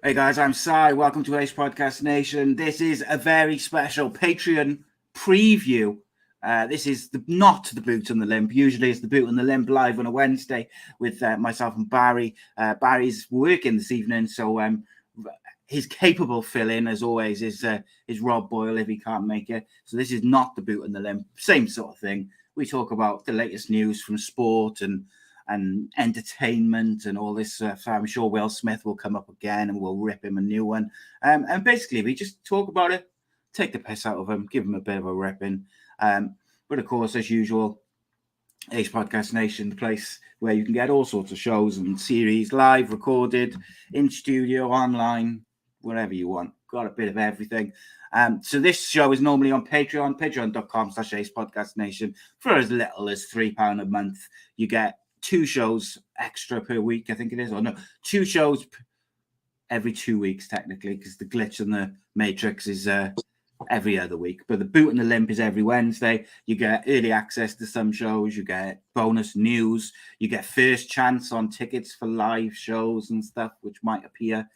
Hey guys, I'm Sai. Welcome to Ace Podcast Nation. This is a very special Patreon preview. This is not the Boot and the Limp. Usually it's the Boot and the Limp live on a Wednesday with myself and Barry. Barry's working this evening, so his capable fill-in, as always, is Rob Boyle if he can't make it. So this is not the Boot and the Limp. Same sort of thing. We talk about the latest news from sport and entertainment and all this stuff. I'm sure Will Smith will come up again and we'll rip him a new one. And basically, we just talk about it, take the piss out of him, give him a bit of a ripping. But of course, as usual, Ace Podcast Nation, the place where you can get all sorts of shows and series live, recorded, in studio, online, wherever you want. Got a bit of everything. So this show is normally on Patreon, patreon.com/Ace Podcast Nation. For as little as £3 a month, you get 2 shows extra per week, I think it is, or no, 2 shows every 2 weeks technically, because the glitch in the Matrix is every other week. But the Boot and the Limp is every Wednesday. You get early access to some shows, you get bonus news, you get first chance on tickets for live shows and stuff, which might appear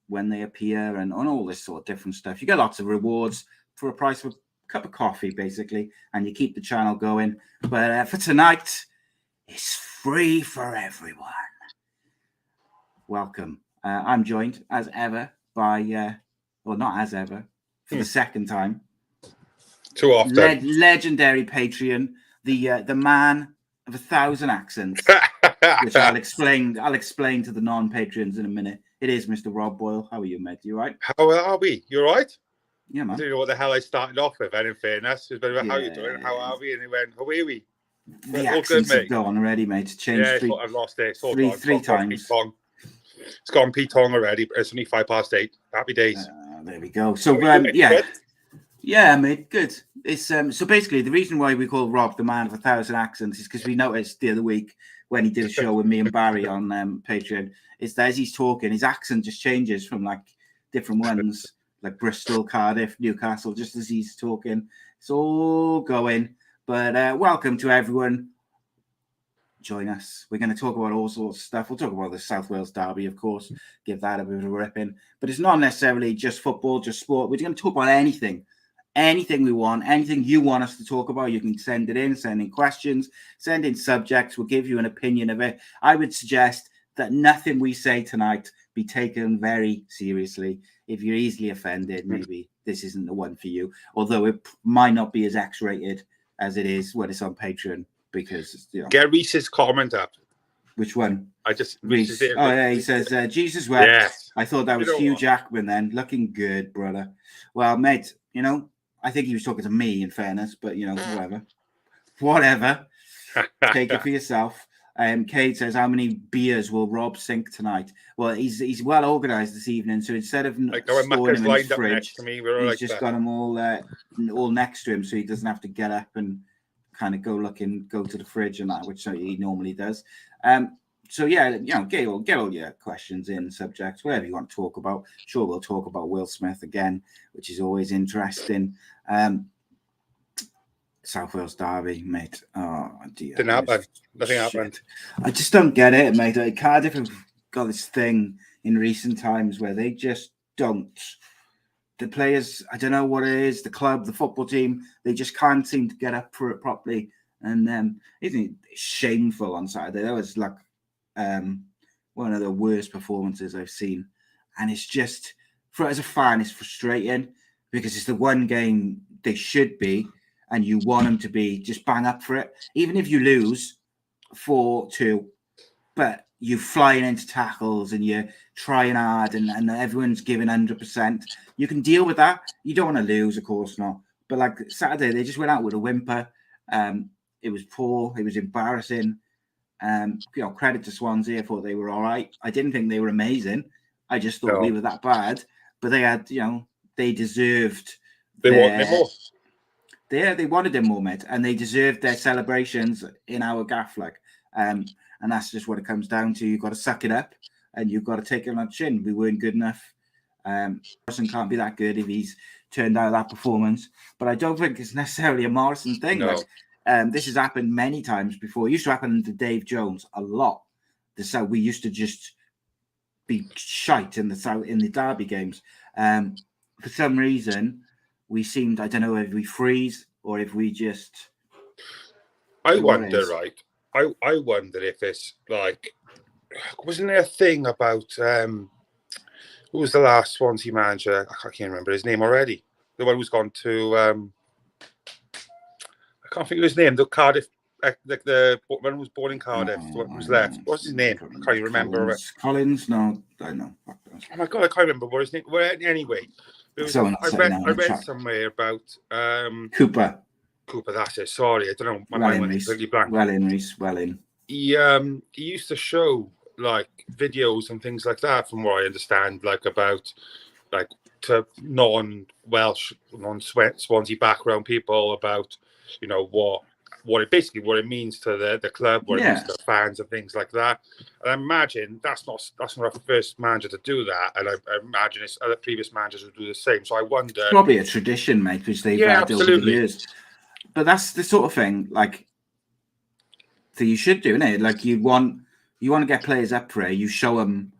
when they appear, and on all this sort of different stuff. You get lots of rewards for a price of a cup of coffee, basically, and you keep the channel going. But for tonight, it's free for everyone. Welcome. I'm joined, as ever, by, well, not as ever, for the second time. Too often. Legendary Patreon, the man of 1,000 accents, which I'll explain to the non-Patreons in a minute. It is Mr. Rob Boyle. How are you, mate? You all right? How are we? You all right? Yeah, man. I don't know what the hell I started off with, and in fairness, it was about how you doing, how are we? And he went, how are we? The accents have gone already, mate. It's changed I've lost it. It's three times. It's gone Pete Tong already, but it's only 8:05. Happy days. There we go. So, yeah, mate, good. It's so basically the reason why we call Rob the man of 1,000 accents is because we noticed the other week when he did a show with me and Barry on Patreon, is that as he's talking, his accent just changes from like different ones, like Bristol, Cardiff, Newcastle, just as he's talking. It's all going. But welcome to everyone. Join us. We're going to talk about all sorts of stuff. We'll talk about the South Wales Derby, of course, give that a bit of a ripping. But it's not necessarily just football, just sport. We're going to talk about anything we want, anything you want us to talk about. You can send it in, send in questions, send in subjects. We'll give you an opinion of it. I would suggest that nothing we say tonight be taken very seriously. If you're easily offended, maybe this isn't the one for you, although it might not be as X-rated as it is when it's on Patreon, because get Reese's comment up. Which one? I just Reese. Oh yeah, he says Jesus wept. Yes. I thought that was Hugh Jackman then, looking good, brother. Well, mate, I think he was talking to me, in fairness, but whatever. Take it for yourself. Kate says, how many beers will Rob sink tonight? Well, he's well organised this evening, so instead of storing him in his fridge, he's just got them all next to him, so he doesn't have to get up and kind of go to the fridge and that, which he normally does. So yeah, get all your questions in, subjects, whatever you want to talk about. Sure, we'll talk about Will Smith again, which is always interesting. South Wales Derby, mate. Oh dear. Didn't happen. Nothing happened. I just don't get it, mate. Cardiff have got this thing in recent times where they just don't. The players, I don't know what it is, the club, the football team, they just can't seem to get up for it properly. And isn't it shameful on Saturday? That was like one of the worst performances I've seen. And it's just, as a fan, it's frustrating because it's the one game they should be, and you want them to be just bang up for it. Even if you lose 4-2, but you're flying into tackles and you're trying hard and everyone's giving 100%. You can deal with that. You don't want to lose, of course not. But like Saturday, they just went out with a whimper. It was poor. It was embarrassing. Credit to Swansea. I thought they were all right. I didn't think they were amazing. I just thought we were that bad. But they had, they deserved. They wanted more. They wanted them more, mate, and they deserved their celebrations in our gaff, and that's just what it comes down to. You've got to suck it up, and you've got to take it on the chin. We weren't good enough. Morrison can't be that good if he's turned out that performance. But I don't think it's necessarily a Morrison thing. No. This has happened many times before. It used to happen to Dave Jones a lot. This is how we used to just be shite in the derby games. For some reason, we seemed, I don't know if we freeze or if we just. I wonder, right? I wonder if it's like, wasn't there a thing about who was the last Swansea manager? I can't remember his name already. The one who's gone to I can't think of his name. The Cardiff, like the one who was born in Cardiff, the one who's left. What's his name? I can't even remember. Collins? No, I know. Oh my god, I can't remember what his name. Well, anyway, I read somewhere about Cooper. That's it. Sorry, I don't know. My mind went completely blank. Well in. He used to show like videos and things like that, from what I understand, like about like to non-Welsh, non-Swansea background people about, you know, what it means to the club, what it means to the fans and things like that. And I imagine that's not our first manager to do that, and I imagine it's other previous managers will do the same. So I wonder, it's probably a tradition, mate, which they've had over the years. But that's the sort of thing like that you should do, isn't it? Like you want to get players up for it. You show them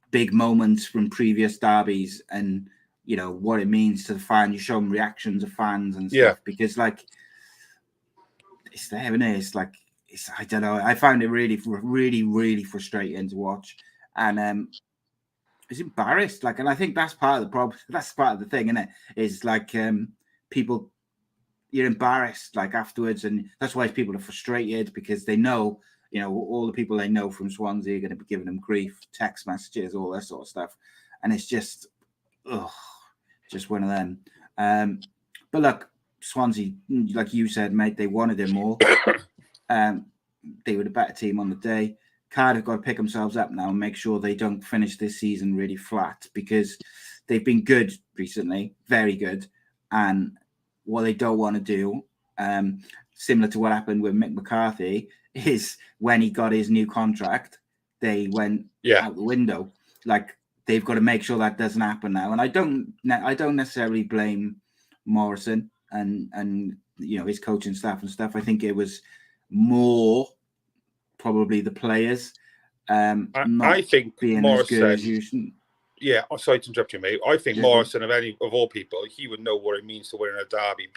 big moments from previous derbies, and you know what it means to the fan. You show them reactions of fans and stuff, because like it's there, isn't it? It's like I don't know. I found it really, really, really frustrating to watch, and I was embarrassed. Like, and I think that's part of the problem. That's part of the thing, isn't it? Is like people. You're embarrassed like afterwards, and that's why people are frustrated, because they know, you know, all the people they know from Swansea are going to be giving them grief, text messages, all that sort of stuff, and it's just one of them. But look, Swansea, like you said, mate, they wanted him more. They were the better team on the day. Cardiff got to pick themselves up now and make sure they don't finish this season really flat, because they've been good recently, very good, and what they don't want to do, similar to what happened with Mick McCarthy, is when he got his new contract, they went out the window. Like, they've got to make sure that doesn't happen now. And I don't necessarily blame Morrison and you know, his coaching staff and stuff. I think it was more probably the players. I think being Morrison, as good as you. Yeah, sorry to interrupt you, mate. I think Morrison, of all people, he would know what it means to win a derby.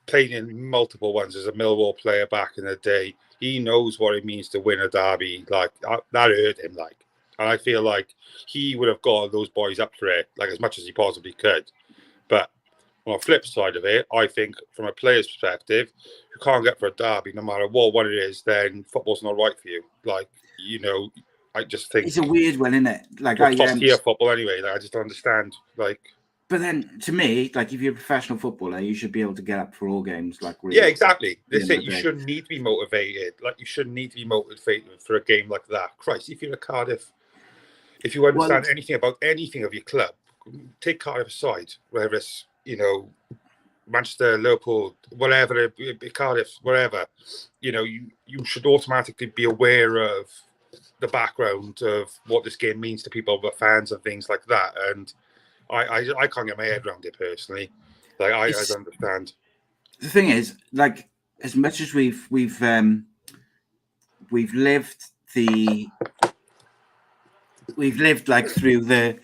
Playing in multiple ones as a Millwall player back in the day, he knows what it means to win a derby. Like that hurt him. Like, and I feel like he would have got those boys up for it, like as much as he possibly could. But on the flip side of it, I think from a player's perspective, you can't get for a derby, no matter what it is, then football's not right for you. Like, you know. I just think it's a weird one, isn't it? Like top tier football anyway. Like, I just don't understand. Like, but then to me, like if you're a professional footballer, you should be able to get up for all games. Like, really, yeah, exactly. That's it. You shouldn't need to be motivated. Like, you shouldn't need to be motivated for a game like that. Christ, if you're a Cardiff, if you understand anything about anything of your club, take Cardiff aside. Whether it's, you know, Manchester, Liverpool, whatever, Cardiff, whatever. You know, you should automatically be aware of the background of what this game means to people, the fans and things like that. And I can't get my head around it personally. Like, I don't understand. The thing is, like, as much as we've lived like through the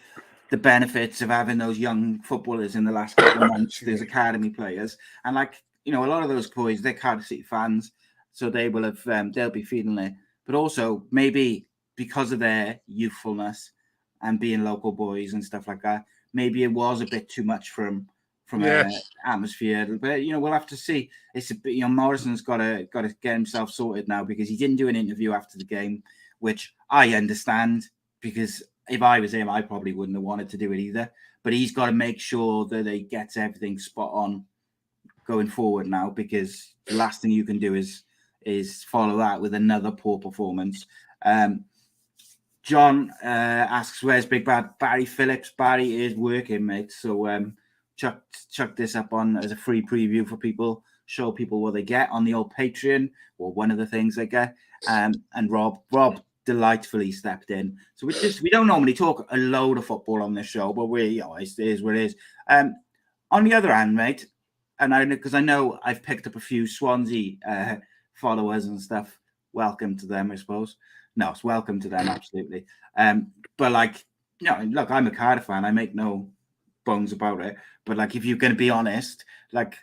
benefits of having those young footballers in the last couple of months, there's academy players, and like, you know, a lot of those boys, they're Cardiff City fans, so they will have they'll be feeling it. But also maybe because of their youthfulness and being local boys and stuff like that, maybe it was a bit too much from atmosphere. But you know, we'll have to see. It's you know, Morrison's got to get himself sorted now, because he didn't do an interview after the game, which I understand, because if I was him, I probably wouldn't have wanted to do it either. But he's got to make sure that he gets everything spot on going forward now, because the last thing you can do is follow that with another poor performance. John asks, where's Big Bad Barry Phillips? Barry is working, mate. So chuck this up on as a free preview for people, show people what they get on the old Patreon, or one of the things they get. And Rob delightfully stepped in. So we don't normally talk a load of football on this show, but it is what it is. On the other hand, mate, and because I know I've picked up a few Swansea followers and stuff. Welcome to them, I suppose. no, it's welcome to them, absolutely. But like, you know, look, I'm a Cardiff fan. I make no bones about it. But like, if you're going to be honest, like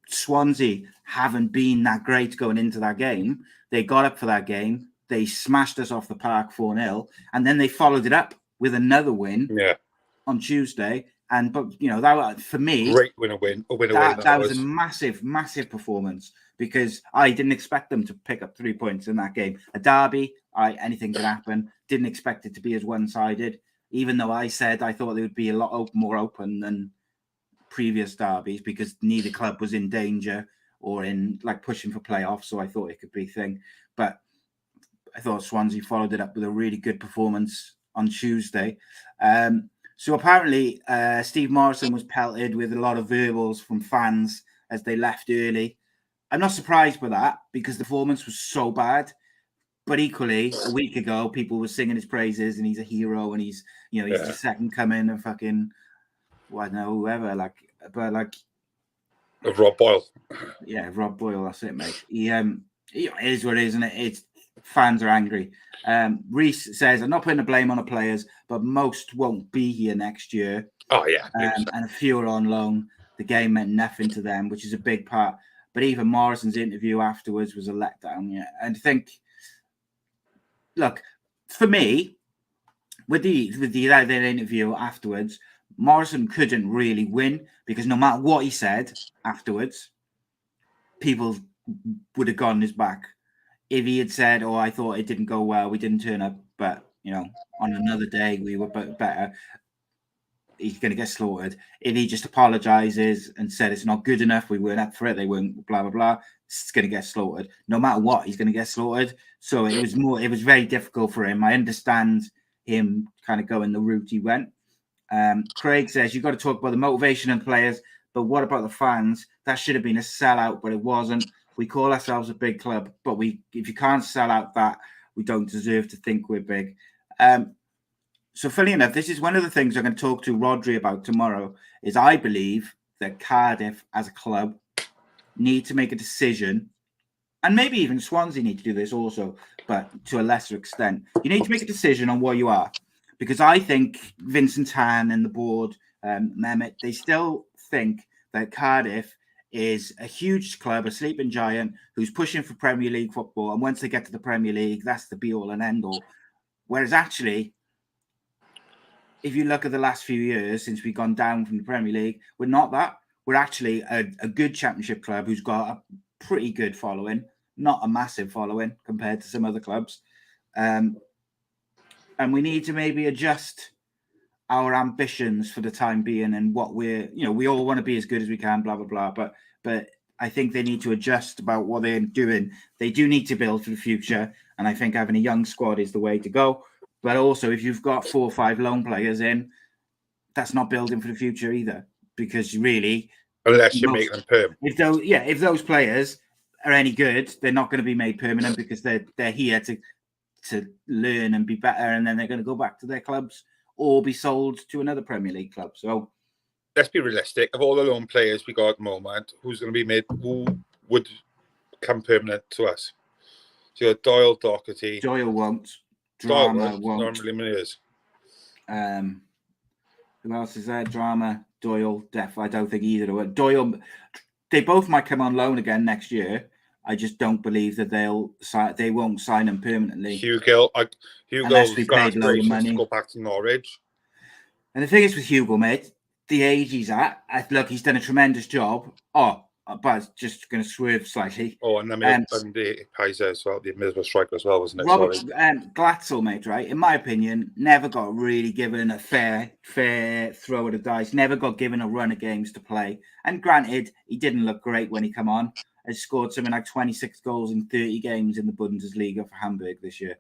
Swansea haven't been that great going into that game. They got up for that game. They smashed us off the park 4-0, and then they followed it up with another win on Tuesday. And but you know, that for me, great win. That was a massive performance, because I didn't expect them to pick up 3 points in that game. A derby, anything could happen. Didn't expect it to be as one-sided, even though I said I thought they would be a lot more open than previous derbies, because neither club was in danger or in like pushing for playoffs. So I thought it could be a thing. But I thought Swansea followed it up with a really good performance on Tuesday. So apparently, Steve Morrison was pelted with a lot of verbals from fans as they left early. I'm not surprised by that, because the performance was so bad. But equally, a week ago, people were singing his praises, and he's a hero, and he's the second coming of fucking, well, I don't know, whoever. Of Rob Boyle. Yeah, Rob Boyle. That's it, mate. It is what it is, and it's fans are angry. Reese says, I'm not putting the blame on the players, but most won't be here next year. Oh, yeah. And a few are on loan. The game meant nothing to them, which is a big part. But even Morrison's interview afterwards was a letdown. Yeah. And I think, look, for me, with that interview afterwards, Morrison couldn't really win, because no matter what he said afterwards, people would have gone his back. If he had said, I thought it didn't go well, we didn't turn up, but, on another day we were better, he's going to get slaughtered. If he just apologizes and said it's not good enough, we weren't up for it, they weren't, blah, blah, blah, it's going to get slaughtered. No matter what, he's going to get slaughtered. So it was very difficult for him. I understand him kind of going the route he went. Craig says, you've got to talk about the motivation of players, but what about the fans? That should have been a sellout, but it wasn't. We call ourselves a big club, but if you can't sell out that, we don't deserve to think we're big. So funny enough, this is one of the things I'm going to talk to Rodri about tomorrow, is I believe that Cardiff as a club need to make a decision, and maybe even Swansea need to do this also, but to a lesser extent. You need to make a decision on what you are, because I think Vincent Han and the board, Mehmet, they still think that Cardiff is a huge club, a sleeping giant who's pushing for Premier League football. And once they get to the Premier League, that's the be all and end all. Whereas actually, if you look at the last few years since we've gone down from the Premier League, we're not that. We're actually a good championship club who's got a pretty good following, not a massive following compared to some other clubs. And we need to maybe adjust our ambitions for the time being, and what we all want to be as good as we can, blah, blah, blah. But I think they need to adjust about what they're doing. They do need to build for the future. And I think having a young squad is the way to go. But also, if you've got 4 or 5 loan players in, that's not building for the future either. Because really, unless you make them permanent. If those players are any good, they're not going to be made permanent, because they're here to learn and be better, and then they're going to go back to their clubs or be sold to another Premier League club. So let's be realistic. Of all the loan players we got at the moment, who would come permanent to us? So you got Doyle, Doherty. Doyle won't. Drama won't. Normally Mears. Who else is there? Drama, Doyle, Def. I don't think either of them. Doyle, they both might come on loan again next year. I just don't believe that they won't sign him permanently. Hugo unless we paid a load of money to go back to Norwich. And the thing is with Hugo, mate, the age he's at, look, he's done a tremendous job. But just going to swerve slightly. And the Kaiser as well, the Middlesbrough striker as well, wasn't it? Robert Glatzel, mate, right? In my opinion, never got really given a fair throw of the dice. Never got given a run of games to play. And granted, he didn't look great when he come on. Has scored something like 26 goals in 30 games in the Bundesliga for Hamburg this year.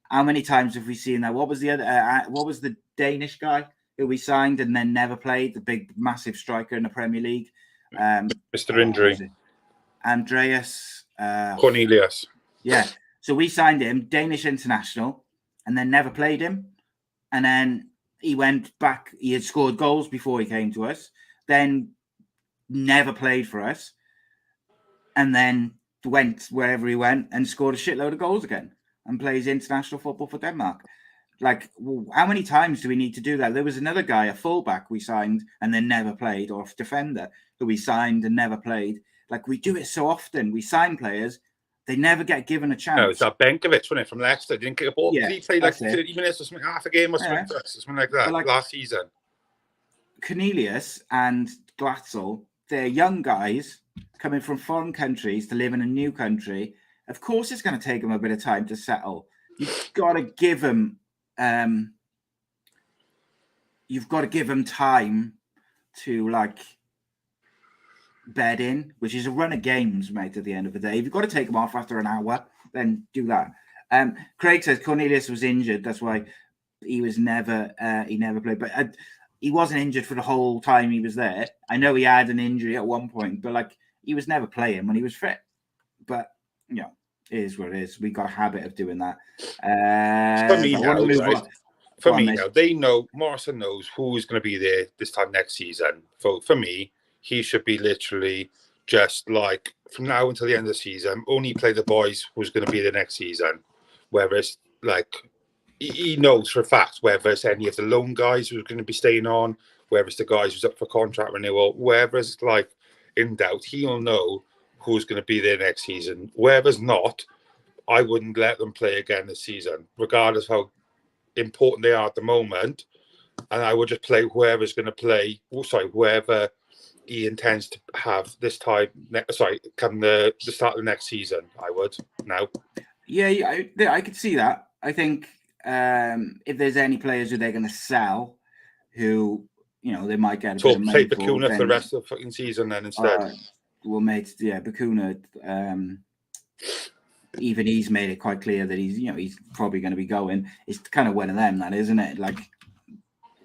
How many times have we seen that? What was the other? What was the Danish guy who we signed and then never played? The big, massive striker in the Premier League. Mr. Injury. Andreas Cornelius. Yeah. So we signed him, Danish international, and then never played him. And then he went back. He had scored goals before he came to us. Then never played for us. And then went wherever he went and scored a shitload of goals again. and plays international football for Denmark. Like, how many times do we need to do that? There was another guy, a fullback we signed and then never played, or a defender who we signed and never played. Like, we do it so often. We sign players, they never get given a chance. No, it's that Benkovic, wasn't it, from Leicester? Didn't kick a ball. Yeah, Did he play like 30 minutes or something, half a game or something, something like that last season? Cornelius and Glatzel, they're young guys coming from foreign countries to live in a new country. Of course, it's going to take them a bit of time to settle. You've got to give them time to like bed in, which is a run of games, mate. At the end of the day, if you've got to take them off after an hour, then do that. Craig says Cornelius was injured, that's why he was never he never played, but he wasn't injured for the whole time he was there. I know he had an injury at one point, but like he was never playing when he was fit. But you know, it is what it is. We got a habit of doing that. For me now, they know, Morrison knows who's going to be there this time next season. For me, he should be literally just like from now until the end of the season, only play the boys who's going to be the next season. Whereas, like, he knows for a fact whether it's any of the loan guys who are going to be staying on, whether it's the guys who's up for contract renewal, wherever's like in doubt, he'll know who's going to be there next season. Wherever's not, I wouldn't let them play again this season, regardless how important they are at the moment. And I would just play whoever's going to play. Whoever he intends to have this time. Come the start of the next season. I would now. Yeah, I could see that. I think if there's any players who they're going to sell, who they might get a bit of money play Bacuna for the rest of the fucking season then instead. Well, mate, yeah, Bacuna. Even he's made it quite clear that he's probably going to be going. It's kind of one of them, that isn't it? Like,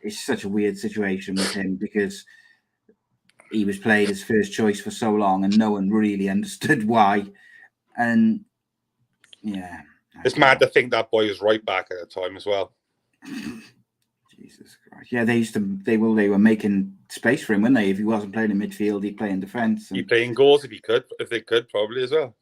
it's such a weird situation with him because he was played as first choice for so long and no one really understood why. And yeah, it's mad to think that boy was right back at the time as well. Jesus Christ! Yeah, they were making space for him, weren't they? If he wasn't playing in midfield, he'd play in defence. He'd play in goals if they could, probably as well.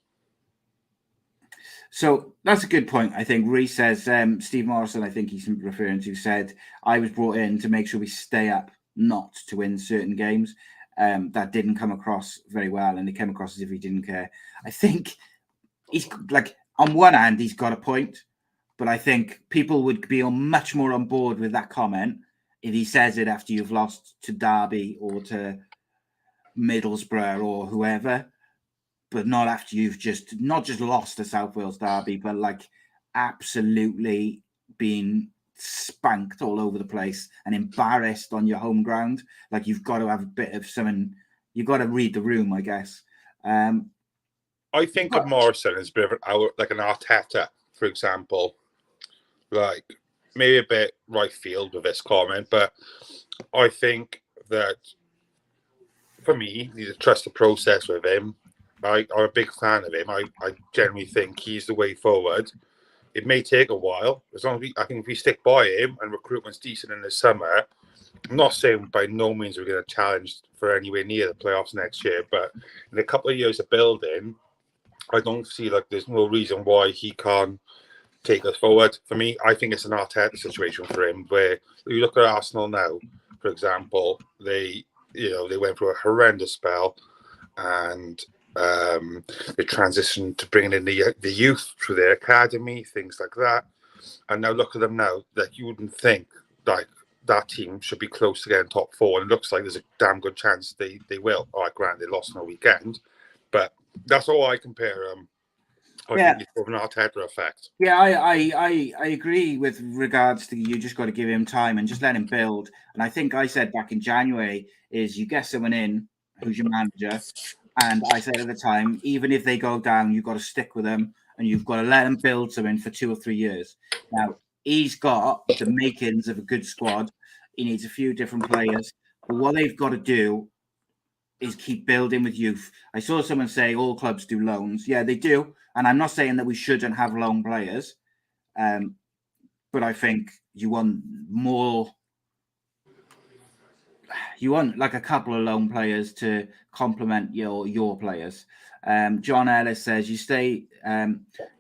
So that's a good point. I think Reece says, Steve Morrison, I think he's referring to, said, I was brought in to make sure we stay up, not to win certain games. That didn't come across very well, and it came across as if he didn't care. I think he's like, on one hand, he's got a point, but I think people would be much more on board with that comment if he says it after you've lost to Derby or to Middlesbrough or whoever. But not after you've not just lost to South Wales Derby, but like absolutely been spanked all over the place and embarrassed on your home ground. Like, you've got to have a bit of something. You've got to read the room, I guess. I think of Morrison as a bit of like an Arteta, for example. Like, maybe a bit right field with this comment, but I think that for me, you need to trust the process with him. I'm a big fan of him. I generally think he's the way forward. It may take a while. As long as I think if we stick by him and recruitment's decent in the summer, I'm not saying by no means we're going to challenge for anywhere near the playoffs next year, but in a couple of years of building, I don't see like there's no reason why he can't take us forward. For me, I think it's an Arteta situation for him where you look at Arsenal now, for example, they went through a horrendous spell and they transitioned to bringing in the youth through their academy, things like that. And now look at them now, that you wouldn't think like that team should be close to getting top four. And it looks like there's a damn good chance they will. All right, granted, they lost on the weekend, but that's all I compare them. I think it's an Arteta effect. Yeah, I agree with regards to you just got to give him time and just let him build. And I think I said back in January is you get someone in who's your manager. And I said at the time, even if they go down, you've got to stick with them and you've got to let them build something for 2 or 3 years. Now, he's got the makings of a good squad. He needs a few different players. But what they've got to do is keep building with youth. I saw someone say all clubs do loans. Yeah, they do. And I'm not saying that we shouldn't have loan players. But I think you want more you want like a couple of loan players to complement your players. John Ellis says you stay.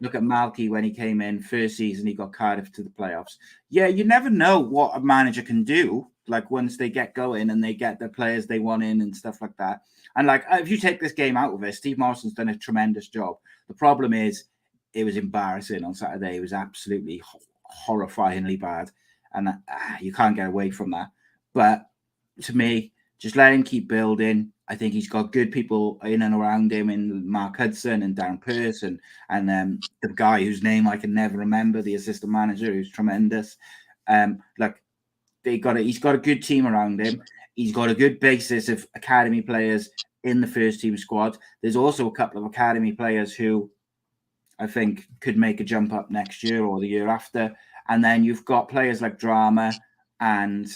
Look at Malky when he came in first season, he got Cardiff to the playoffs. Yeah, you never know what a manager can do. Like once they get going and they get the players they want in and stuff like that. And like if you take this game out of it, Steve Morrison's done a tremendous job. The problem is it was embarrassing on Saturday. It was absolutely horrifyingly bad, and you can't get away from that. But to me, just let him keep building. I think he's got good people in and around him, in Mark Hudson and Darren Pearce, and the guy whose name I can never remember, the assistant manager, who's tremendous. Like he's got a good team around him. He's got a good basis of academy players in the first team squad. There's also a couple of academy players who I think could make a jump up next year or the year after. And then you've got players like Drama and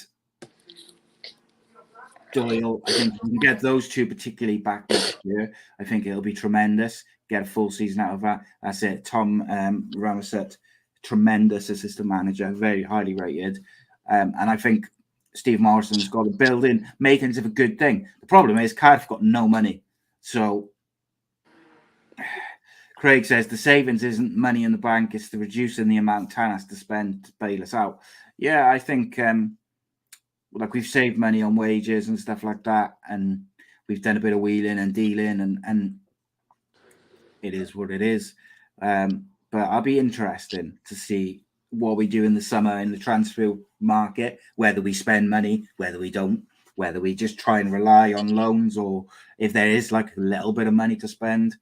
Doyle. I think you can get those two particularly back next year. I think it'll be tremendous. Get a full season out of that. That's it. Tom Ramosset, tremendous assistant manager, very highly rated. And I think Steve Morrison's got a building makings of a good thing. The problem is Cardiff got no money. So Craig says the savings isn't money in the bank, it's the reducing the amount Tan has to spend to bail us out. Yeah, I think like we've saved money on wages and stuff like that, and we've done a bit of wheeling and dealing, and it is what it is. But I'll be interested to see what we do in the summer in the transfer market, whether we spend money, whether we don't, whether we just try and rely on loans, or if there is like a little bit of money to spend.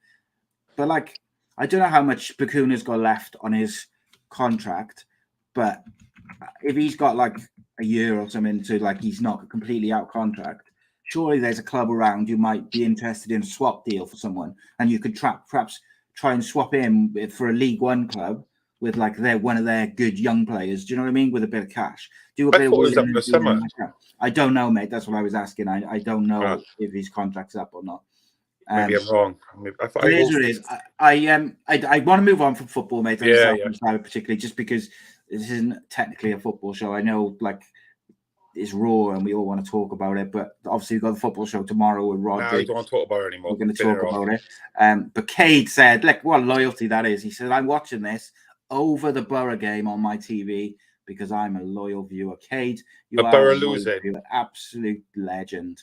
But like, I don't know how much Bakuna's got left on his contract, but if he's got like a year or something to like he's not completely out contract, surely there's a club around who might be interested in a swap deal for someone, and you could perhaps try and swap him for a League One club with like one of their good young players. Do you know what I mean? With a bit of cash, do a bit of. It was up in the summer. I don't know, mate. That's what I was asking. I don't know if his contract's up or not. Maybe I'm wrong. It is what it is. I want to move on from football, mate. Particularly just because this isn't technically a football show. I know, like, it's raw and we all want to talk about it, but obviously we've got the football show tomorrow with Rod. No, we don't want to talk about it anymore. We're going to talk about it. But Cade said, look, what loyalty that is. He said, I'm watching this over the Borough game on my TV because I'm a loyal viewer. Cade, you are Borough losing. Absolute legend.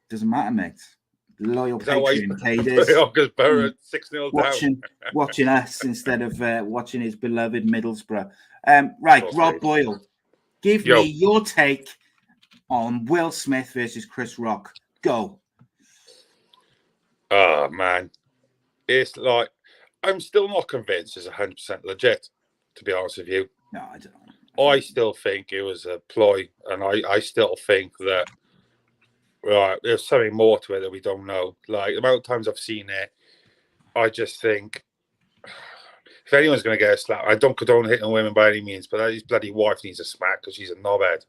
Doesn't matter, mate. Loyal Patreon, Cade is. Because Borough 6-0 down. Watching us instead of watching his beloved Middlesbrough. Right, Rob Boyle, give me your take on Will Smith versus Chris Rock. Go. Oh, man. It's like, I'm still not convinced it's 100% legit, to be honest with you. No, I don't know. I still think it was a ploy, and I still think that there's something more to it that we don't know. Like, the amount of times I've seen it, I just think if anyone's going to get a slap, I don't condone hitting women by any means, but his bloody wife needs a smack because she's a knobhead.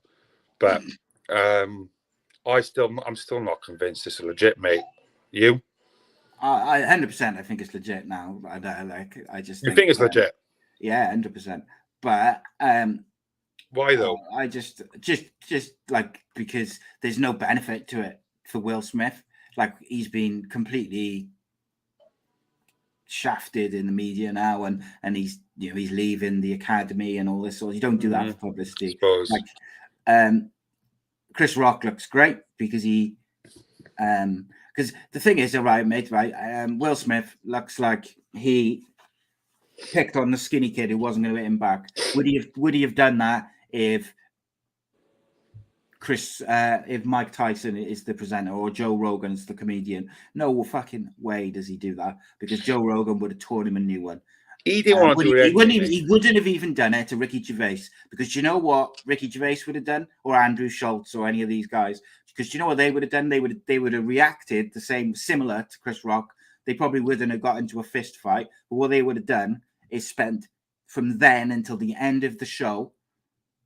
But I'm still not convinced it's legit, mate. You? I 100%. I think it's legit now. I just think it's legit. Yeah, 100%. But why though? I just like, because there's no benefit to it for Will Smith. Like, he's been completely shafted in the media now, and he's leaving the academy and all this. So you don't do that for publicity. Like, Chris Rock looks great because he, because the thing is, all right, mate, right? Will Smith looks like he picked on the skinny kid who wasn't going to hit him back. Would he have done that if Mike Tyson is the presenter or Joe Rogan's the comedian? No fucking way does he do that, because Joe Rogan would have torn him a new one. He didn't want to do it. He wouldn't have even done it to Ricky Gervais, because you know what Ricky Gervais would have done, or Andrew Schultz, or any of these guys, because you know what they would have done? They would have reacted similar to Chris Rock. They probably wouldn't have got into a fist fight, but what they would have done is spent from then until the end of the show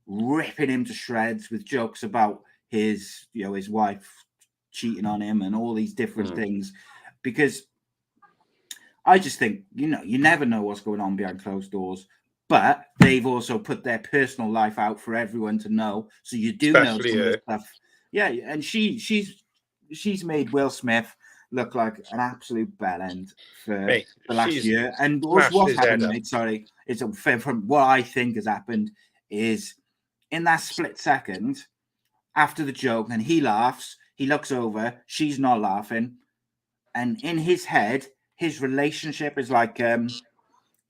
ripping him to shreds with jokes about his wife cheating on him and all these different things. Because I just think, you never know what's going on behind closed doors, but they've also put their personal life out for everyone to know. So you do know some of the stuff Yeah, and she's made Will Smith look like an absolute bellend for the last year. And what's happened, mate? Sorry, it's from what I think has happened is in that split second after the joke, and he laughs, he looks over, she's not laughing, and in his head, his relationship is like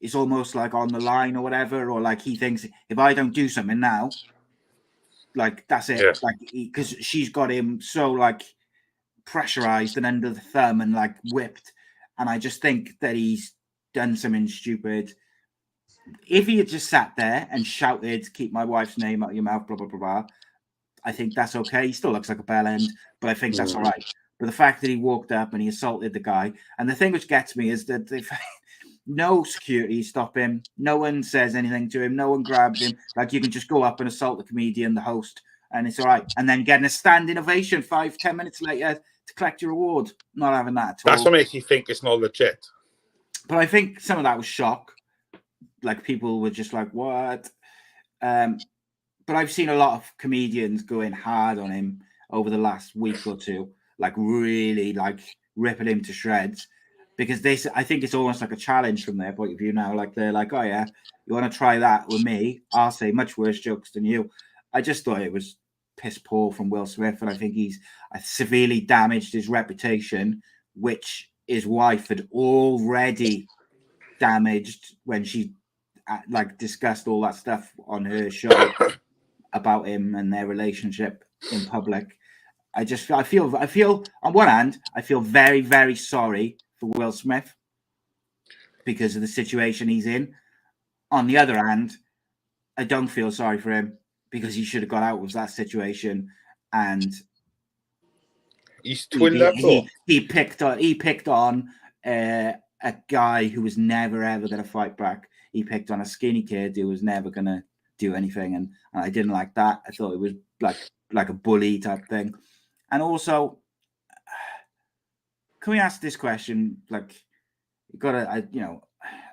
it's almost like on the line or whatever, or like he thinks if I don't do something now, like that's it, yeah. Like because she's got him so like pressurized and under the thumb and like whipped, and I just think that he's done something stupid. If he had just sat there and shouted, "Keep my wife's name out of your mouth," blah blah blah blah, I think that's okay. He still looks like a bellend, but I think that's all right. But the fact that he walked up and he assaulted the guy, and the thing which gets me is that no security stop him. No one says anything to him. No one grabs him. Like you can just go up and assault the comedian, the host, and it's all right. And then getting a standing ovation 5-10 minutes later to collect your award. Not having that at all. That's what makes you think it's not legit. But I think some of that was shock. Like people were just like, "What?" But I've seen a lot of comedians going hard on him over the last week or two, like really like ripping him to shreds, because I think it's almost like a challenge from their point of view now. Like they're like, "Oh yeah, you want to try that with me? I'll say much worse jokes than you." I just thought it was piss poor from Will Smith, and I think he's severely damaged his reputation, which his wife had already damaged when she like discussed all that stuff on her show about him and their relationship in public. I feel on one hand, I feel very, very sorry for Will Smith because of the situation he's in. On the other hand, I don't feel sorry for him because he should have got out of that situation, and he's twin he picked on a guy who was never ever going to fight back. He picked on a skinny kid who was never going to do anything, and I didn't like that. I thought it was like a bully type thing. And also, can we ask this question? Like, you got to,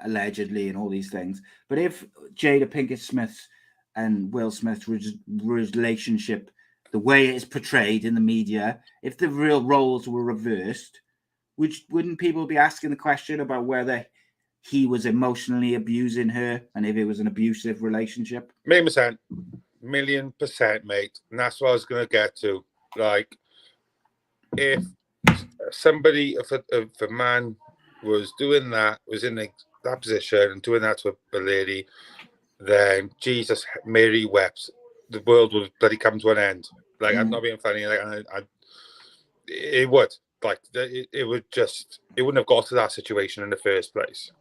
allegedly and all these things. But if Jada Pinkett Smith and Will Smith's relationship, the way it is portrayed in the media, if the real roles were reversed, wouldn't people be asking the question about whether he was emotionally abusing her and if it was an abusive relationship? Million percent, mate. And that's what I was going to get to. Like, if somebody, if a man was doing that, was in that position and doing that to a lady, then Jesus, Mary wept. The world would bloody come to an end. Like, I'm not being funny. Like, it would. Like, it wouldn't have got to that situation in the first place.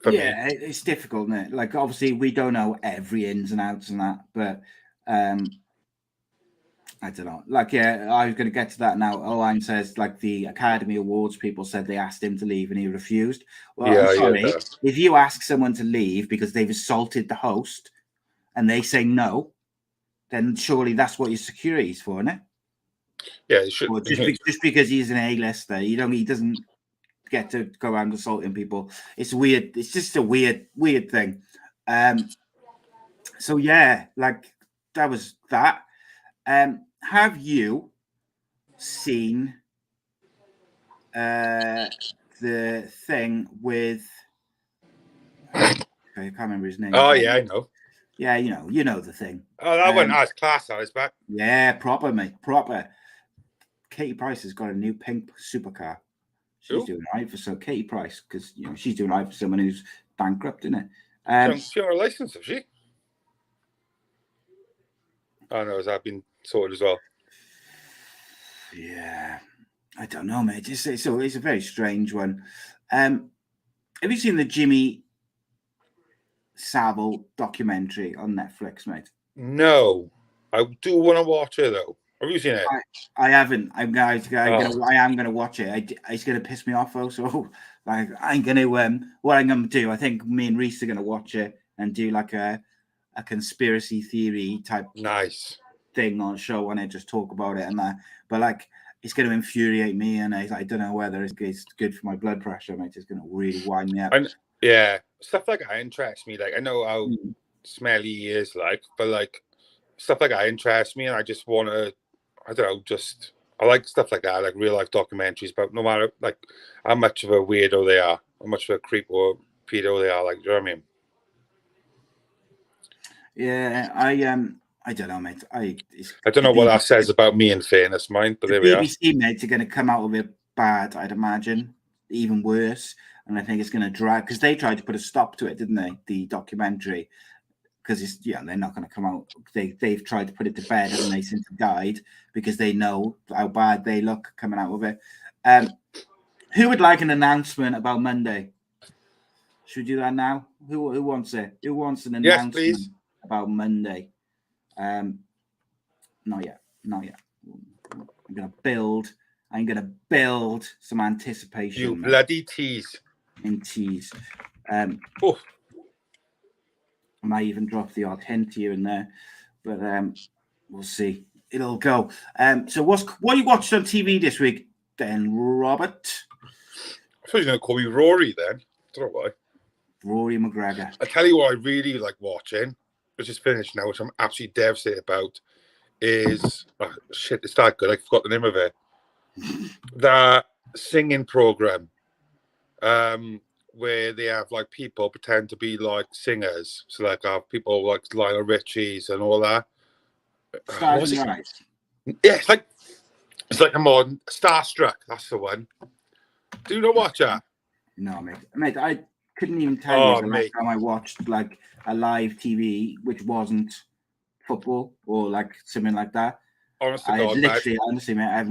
Yeah, it's difficult, isn't it? Like, obviously, we don't know every ins and outs and that, but I don't know. Like, yeah, I was going to get to that now. Owen says, like, the Academy Awards people said they asked him to leave and he refused. Well, yeah, I'm sorry. Yeah. If you ask someone to leave because they've assaulted the host and they say no, then surely that's what your security is for, isn't it? Yeah, it should. Just because he's an A-lister, he doesn't get to go around assaulting people. It's weird. It's just a weird thing. So yeah, like that was that. Have you seen the thing with I can't remember his name. Oh yeah, I know. Yeah, you know the thing. Oh, that one, that's class. I was back. Yeah, proper, mate, proper. Katie Price has got a new pink supercar. She's doing right for Katie Price, because she's doing right for someone who's bankrupt, isn't it? She got a license, has she? Oh no, has that been sorted as well? Yeah, I don't know, mate. It's a very strange one. Have you seen the Jimmy Savile documentary on Netflix, mate? No, I do want to watch it though. Have you seen it? I haven't. I am going to watch it. It's going to piss me off though. So like, I'm going to what I'm going to do. I think me and Reese are going to watch it and do like a conspiracy theory type thing on show on it. Just talk about it and that. But like, it's going to infuriate me, and I don't know whether it's good for my blood pressure, mate. It's going to really wind me up. Yeah, stuff like that interests me. Like, I know how smelly he is, like, but like, stuff like that interests me, and I just want to, I don't know, just I like stuff like that, like real life documentaries about no matter like how much of a weirdo they are, how much of a creep or pedo they are, like, you know what I mean? Yeah, I don't know, mate. I don't know what that says about me, in fairness, mine, but there we are. BBC, mate, are going to come out of it bad, I'd imagine, even worse. And I think it's going to drag, because they tried to put a stop to it, didn't they? The documentary, because it's they're not going to come out. They've tried to put it to bed, haven't they, since it died, because they know how bad they look coming out of it. Who would like an announcement about Monday? Should we do that now? Who wants it? Who wants an announcement about Monday? Not yet. I'm gonna build some anticipation. You bloody tease. In tease. I might even drop the odd hint here and there, but we'll see. It'll go. So what you watched on TV this week, then, Robert? I thought you were going to call me Rory then. I don't know why. Rory McGregor. I tell you what I really like watching, which is finished now, which I'm absolutely devastated about, is it's that good. I forgot the name of it. The singing program, where they have like people pretend to be like singers. So like have people like Lionel Richie's and all that. Stars in Your Eyes. Yeah, it's like I'm on Starstruck. That's the one. Do you not watch that? No, mate. I couldn't even tell you the last time I watched like a live TV, which wasn't football or like something like that. Honestly, mate, I have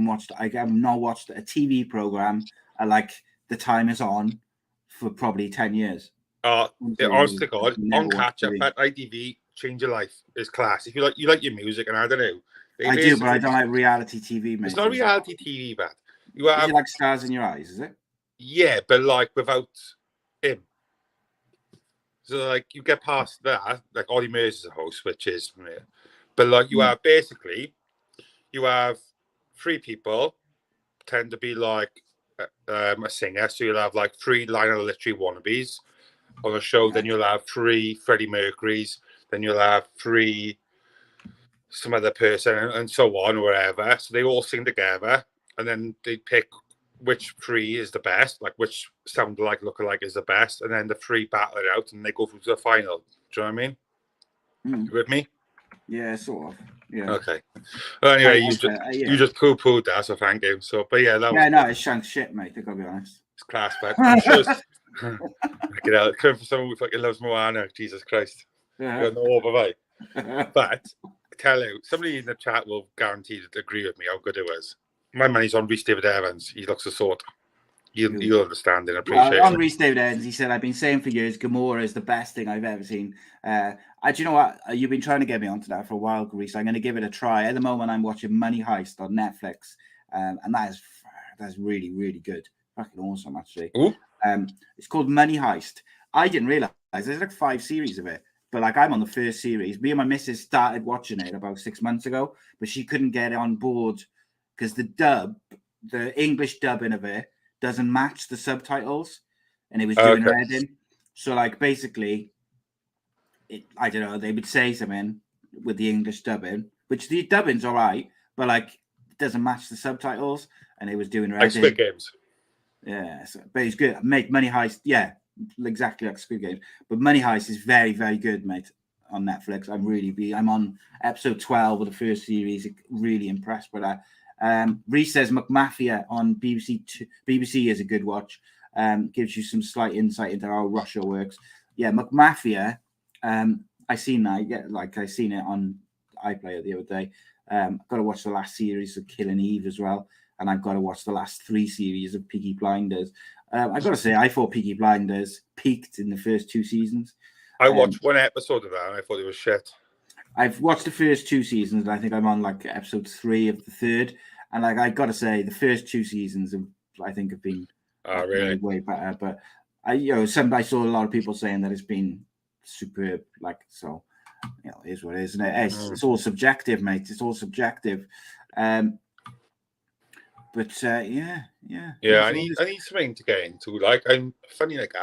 not watched a TV program like the time is on for probably 10 years. Honestly, God, on catch up at ITV, change your life is class. If you like your music, and I don't know, I do, but I don't like reality TV, mate. It's not reality TV, but is it like Stars in Your Eyes? Is it? Yeah, but like without him. So like you get past that, like Ollie Murs is a host, which is, but like you have basically, you have 3 people tend to be like a singer, so you'll have like 3 Lionel Richie wannabes on the show. Then you'll have 3 Freddie Mercury's. Then you'll have 3 some other person, and so on, or whatever. So they all sing together, and then they pick which 3 is the best, like which sound like, look alike is the best, and then the 3 battle it out, and they go through to the final. Do you know what I mean? You with me? Yeah, sort of. Yeah. Okay. Well, anyway, you just poo-pooed that, so thank you. So, but yeah, that was... no, it's shank shit, mate. I gotta be honest. It's class, but I'm sure it's... coming from someone who fucking loves Moana, Jesus Christ. You're no over, right? But I tell you, somebody in the chat will guarantee to agree with me how good it was. My money's on Rhys David Evans. He looks the sort. You'll understand and appreciate it. On Rhys David Evans, he said, I've been saying for years, Gamora is the best thing I've ever seen. Do you know what? You've been trying to get me onto that for a while, Rhys. I'm going to give it a try. At the moment, I'm watching Money Heist on Netflix. And that's really, really good. Fucking awesome, actually. It's called Money Heist. I didn't realize there's like 5 series of it. But like I'm on the first series. Me and my missus started watching it about 6 months ago, but she couldn't get on board because the English dubbing of it doesn't match the subtitles, and it was doing her head in. So like basically, I don't know, they would say something with the English dubbing, which the dubbing's all right, but like it doesn't match the subtitles, and it was doing her head in. Squid Games. Yeah, but it's good. Money Heist, yeah, exactly like Squid Games. But Money Heist is very, very good, mate, on Netflix. I'm on episode 12 of the first series. Really impressed by that. Rhys says McMafia on BBC is a good watch. Gives you some slight insight into how Russia works. Yeah, McMafia. I seen that. Yeah, like I seen it on iPlayer the other day. I've got to watch the last series of Killing Eve as well, and I've got to watch the last 3 series of Peaky Blinders. I've got to say, I thought Peaky Blinders peaked in the first 2 seasons. I watched 1 episode of that, and I thought it was shit. I've watched the first 2 seasons, and I think I'm on like episode 3 of the 3rd. And like I gotta say, the first 2 seasons have been really way better. But I saw a lot of people saying that it's been superb. Like so, it is what it is, isn't it? It's all subjective, mate. It's all subjective. But yeah. I need something to get into. Like I'm funny, like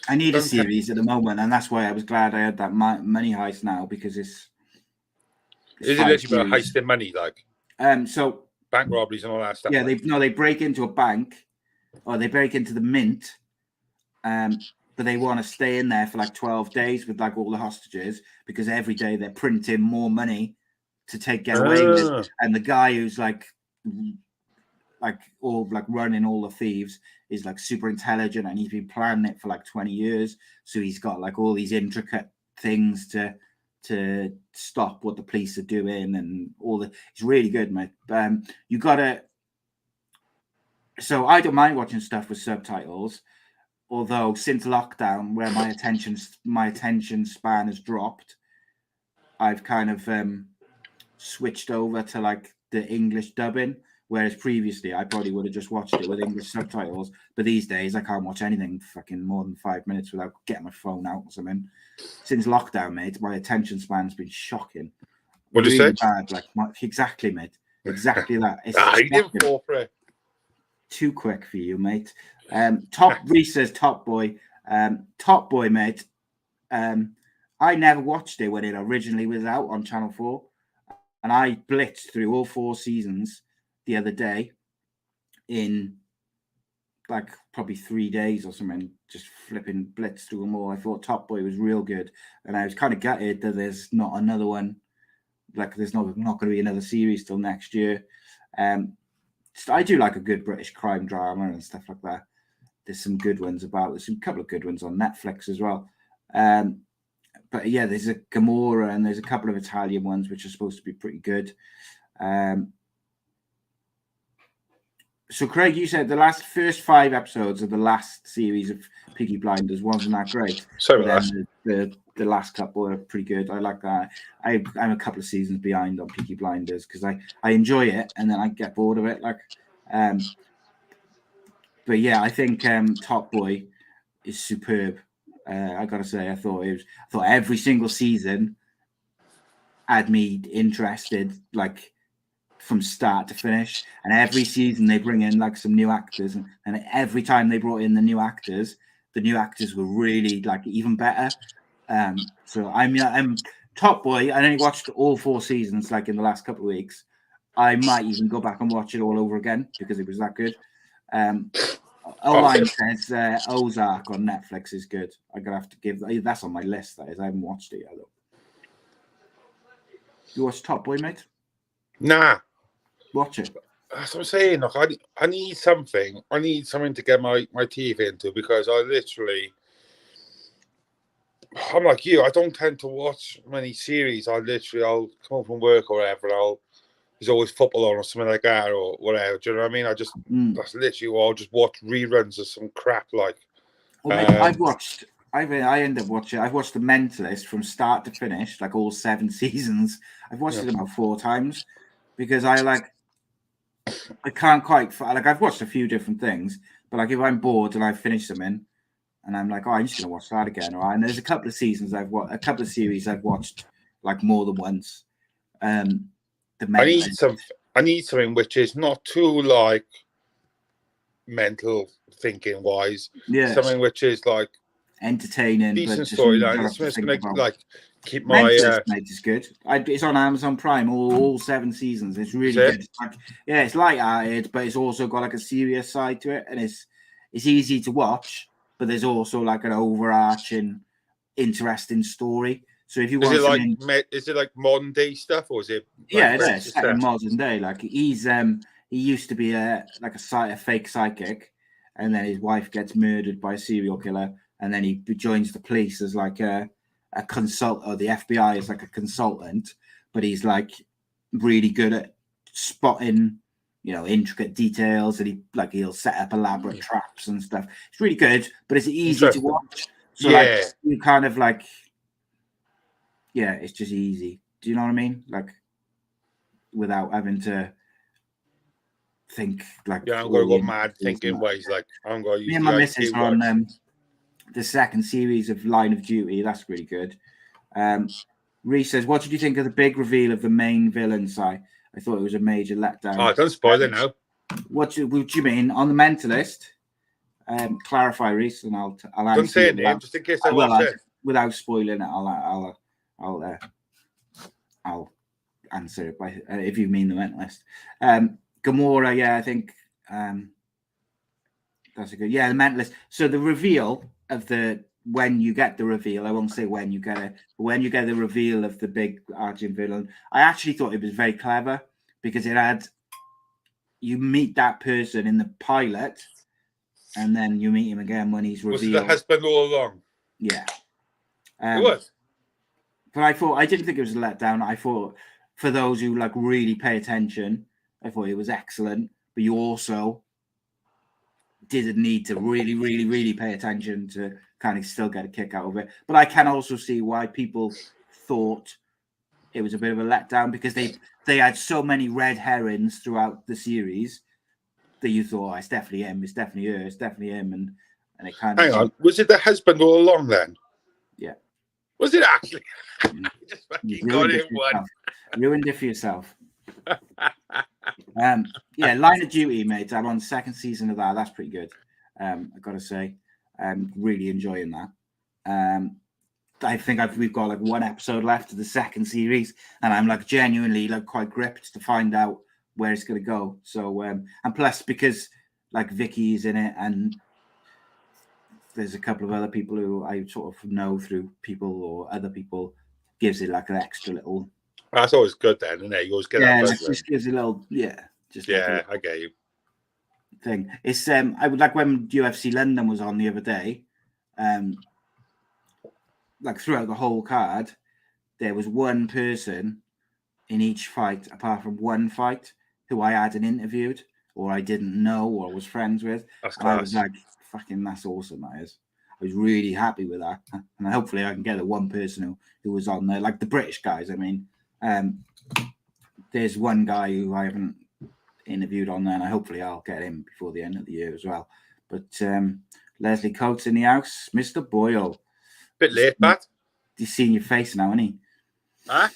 I need a series at the moment, and that's why I was glad I had that Money Heist now, because Is it literally about heisting money, like? So bank robberies and all that stuff. Yeah, they break into a bank, or they break into the mint, but they want to stay in there for like 12 days with like all the hostages, because every day they're printing more money to get away with. And the guy who's like running all the thieves is like super intelligent, and he's been planning it for like 20 years. So he's got like all these intricate things to stop what the police are doing, and all the. It's really good, mate. You gotta. So I don't mind watching stuff with subtitles, although since lockdown, where my attention span has dropped, I've kind of switched over to like the English dubbing. Whereas previously, I probably would have just watched it with English subtitles. But these days, I can't watch anything fucking more than 5 minutes without getting my phone out or something. Since lockdown, mate, my attention span's been shocking. What did you say? Bad, like exactly, mate. Exactly that. It's you didn't fall for it. Too quick for you, mate. Reese says Top Boy. Top Boy, mate. I never watched it when it originally was out on Channel 4. And I blitzed through all 4 seasons the other day in like probably 3 days or something, just flipping blitz through them all. I thought Top Boy was real good. And I was kind of gutted that there's not another one. Like there's not going to be another series till next year. I do like a good British crime drama and stuff like that. There's some good ones about. There's a couple of good ones on Netflix as well. But yeah, there's a Gomorrah and there's a couple of Italian ones which are supposed to be pretty good. So Craig, you said the first 5 episodes of the last series of Peaky Blinders wasn't that great. Sorry, the last couple are pretty good. I like that. I'm a couple of seasons behind on Peaky Blinders because I enjoy it and then I get bored of it. But yeah, I think Top Boy is superb. I gotta say, I thought every single season had me interested, like from start to finish. And every season they bring in like some new actors, and every time they brought in the new actors were really like even better. So I'm Top Boy. I only watched all 4 seasons like in the last couple of weeks. I might even go back and watch it all over again because it was that good. Oline says Ozark on Netflix is good. I'm gonna have to give that's on my list. That is, I haven't watched it yet though. You watch Top Boy, mate? Nah. Watch it. That's what I'm saying. Look, I need something. I need something to get my teeth into because I'm like you. I don't tend to watch many series. I'll come home from work or whatever. There's always football on or something like that or whatever. Do you know what I mean? That's literally what I'll just watch reruns of some crap like. Well, mate, I've watched The Mentalist from start to finish, like all 7 seasons. I've watched it about 4 times because I can't quite like I've watched a few different things, but like if I'm bored and I've finished something and I'm like, oh, I'm just gonna watch that again, right? And there's a couple of series I've watched like more than once. I need something which is not too like mental thinking wise. Yeah, something which is like entertaining, decent storyline. It's gonna like keep my mate is good. It's on Amazon Prime, all 7 seasons. It's really good. It's light-hearted, but it's also got like a serious side to it, and it's easy to watch. But there's also like an overarching, interesting story. So if you want, is it like modern day stuff, or is it? It is set in modern day. Like he used to be a fake psychic, and then his wife gets murdered by a serial killer, and then he joins the police as like a consultant, or the FBI is like a consultant, but he's like really good at spotting, intricate details, and he'll set up elaborate traps and stuff. It's really good, but it's easy to watch. So you kind of like, it's just easy. Do you know what I mean? Like without having to think like. I'm gonna go mad thinking ways. Like I'm going to use. Me and my missus are on the second series of Line of Duty. That's really good. Reese says, what did you think of the big reveal of the main villain, Si? I thought it was a major letdown. Oh, don't spoil it now. What do you mean? On The Mentalist? Clarify, Reese, and I'll don't say a name, just in case I watch it. Without spoiling it, I'll answer it by if you mean The Mentalist. Gamora, yeah, I think that's a good. Yeah, The Mentalist. So the reveal of when you get the reveal, I won't say when you get it, but when you get the reveal of the big arching villain, I actually thought it was very clever because you meet that person in the pilot, and then you meet him again when he's revealed. Was it the husband all along? Yeah. It was. But I didn't think it was a letdown. I thought for those who like really pay attention, I thought it was excellent. But you also didn't need to really, really, really pay attention to kind of still get a kick out of it. But I can also see why people thought it was a bit of a letdown because they had so many red herrings throughout the series that you thought, oh, it's definitely him, it's definitely her, it's definitely him, and it kind of. Hang on, was it the husband all along then? Yeah. Was it actually? Just fucking got it one. Ruined it for yourself. Yeah, Line of Duty, mate. I'm on the second season of that. That's pretty good. I gotta say, I'm really enjoying that. I think we've got like one episode left of the second series, and I'm like genuinely like quite gripped to find out where it's gonna go. So, and plus because like Vicky's in it, and there's a couple of other people who I sort of know through people or other people, gives it like an extra little. That's always good then, isn't it? You always get that buzz. Just gives it a little, like I get you. Thing. It's I would like when UFC London was on the other day, like throughout the whole card, there was one person in each fight, apart from one fight, who I hadn't interviewed or I didn't know or was friends with. That's class. I was like, fucking, that's awesome, that is. I was really happy with that. And hopefully I can get the one person who was on there, like the British guys. I mean, there's one guy who I haven't interviewed on there, and hopefully I'll get him before the end of the year as well. But Leslie Coates in the house, Mr. Boyle. Bit late, Pat. He's seen your face now, isn't he? Huh?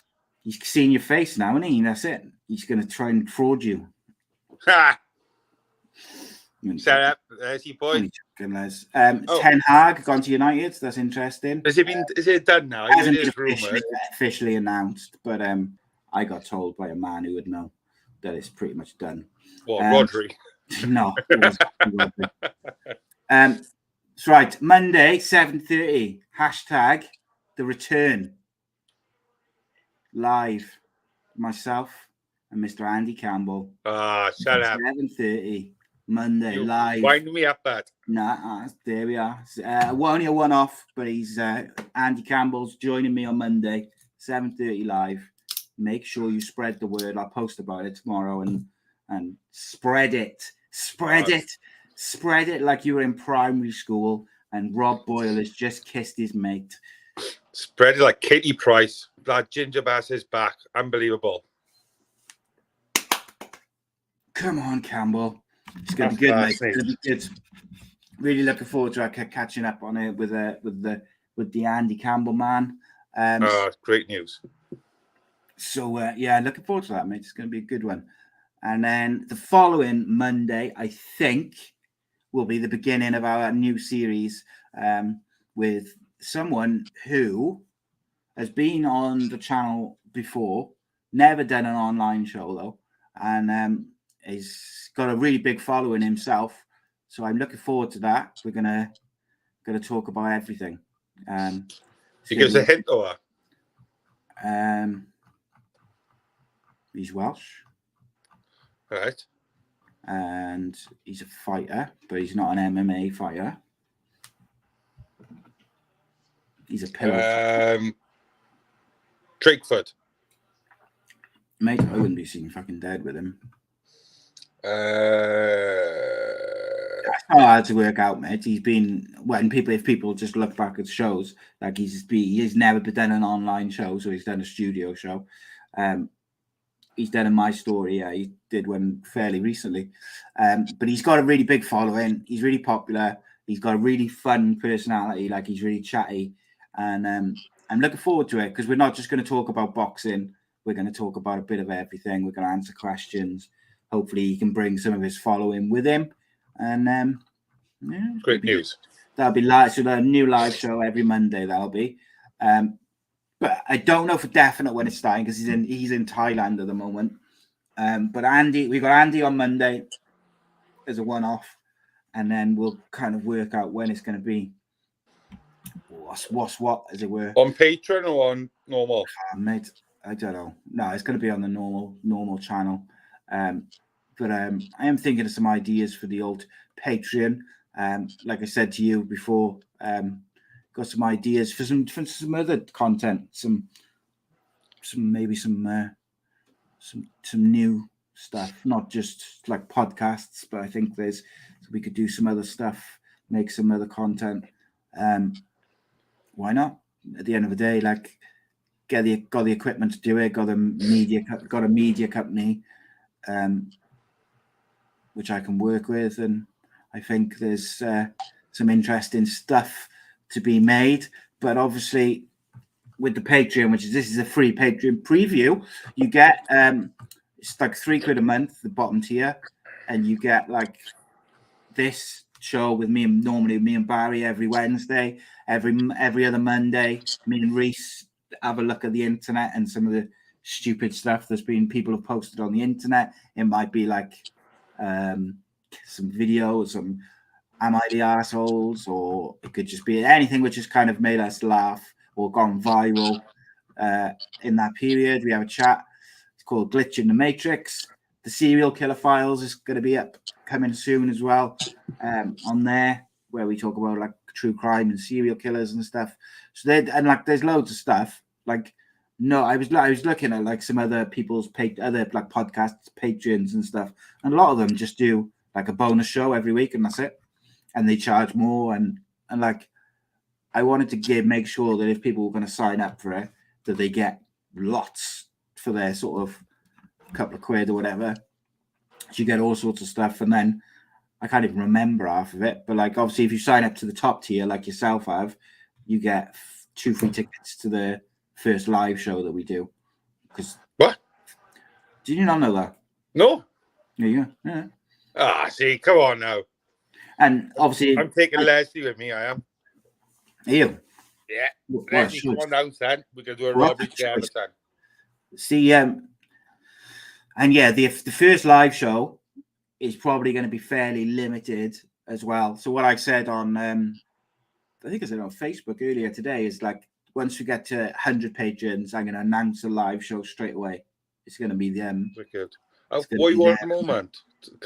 He's seen your face now, isn't he? That's it. He's going to try and fraud you. Ha! Shut up, there's your boy. Ten Hag gone to United. That's interesting. Is it done now? It hasn't been officially announced, but I got told by a man who would know that it's pretty much done. Well, Rodri. No. That's right. Monday, 7:30. # The Return. Live. Myself and Mr. Andy Campbell. Shut up. 7:30. Monday, live. Wind me up, that. Nah, there we are. Only a one-off, but he's Andy Campbell's joining me on Monday, 7:30 live. Make sure you spread the word. I'll post about it tomorrow and spread it. Spread it like you were in primary school and Rob Boyle has just kissed his mate. Spread it like Katie Price. That ginger bass is back. Unbelievable. Come on, Campbell. It's going to be good, mate. It's going to be good. Really looking forward to catching up on it with the Andy Campbell man. Great news. So, looking forward to that, mate. It's going to be a good one. And then the following Monday, I think, will be the beginning of our new series with someone who has been on the channel before, never done an online show, though, and he's got a really big following himself. So I'm looking forward to that. We're gonna talk about everything. He gives a hint or he's Welsh. Right. And he's a fighter, but he's not an MMA fighter. He's a pillar. Drakeford. Mate, I wouldn't be seen fucking dead with him. It's not hard to work out, mate. He's been if people just look back at shows, like he's never done an online show, so he's done a studio show. He's done in My Story. Yeah, he did one fairly recently. But he's got a really big following. He's really popular. He's got a really fun personality. Like he's really chatty, and I'm looking forward to it because we're not just going to talk about boxing. We're going to talk about a bit of everything. We're going to answer questions. Hopefully, he can bring some of his following with him. And great news. That'll be live. So a new live show every Monday. That'll be. but I don't know for definite when it's starting because he's in Thailand at the moment. But we got Andy on Monday as a one-off, and then we'll kind of work out when it's going to be. What's what, as it were. On Patreon or on normal? Mate, I don't know. No, it's going to be on the normal channel. But I am thinking of some ideas for the old Patreon. Like I said to you before, got some ideas for some other content, some new stuff, not just like podcasts, but I think we could do some other stuff, make some other content. Why not? At the end of the day, like, got the equipment to do it, got a media company, which I can work with, and I think there's some interesting stuff to be made. But obviously, with the Patreon, this is a free Patreon preview, you get it's like £3 a month, the bottom tier, and you get like this show with me and Barry every Wednesday, every other Monday. Me and Reese have a look at the internet and some of the stupid stuff people have posted on the internet. It might be like some videos, some am I the assholes, or it could just be anything which has kind of made us laugh or gone viral in that period. We have a chat. It's called Glitch in the Matrix. The Serial Killer Files is going to be coming soon as well on there, where we talk about like true crime and serial killers and stuff. So there's loads of stuff. Like, no, I was looking at like some other people's other like podcasts, Patreons and stuff, and a lot of them just do like a bonus show every week and that's it, and they charge more and like, I wanted to make sure that if people were going to sign up for it, that they get lots for their sort of couple of quid or whatever. So you get all sorts of stuff, and then I can't even remember half of it. But like, obviously, if you sign up to the top tier, like yourself have, you get 2 free tickets to the first live show that we do. Because what? Did you not know that? No. Yeah. See, come on now. And obviously, I'm taking Leslie with me. I am. Are you? Yeah. Leslie, come on now, son. We can do a robbery together, son. See, and yeah, the first live show is probably going to be fairly limited as well. So what I said on, I think I said on Facebook earlier today is like, once we get to 100 patrons, I'm going to announce a live show straight away. It's going to be them. Wicked. What you want at the moment?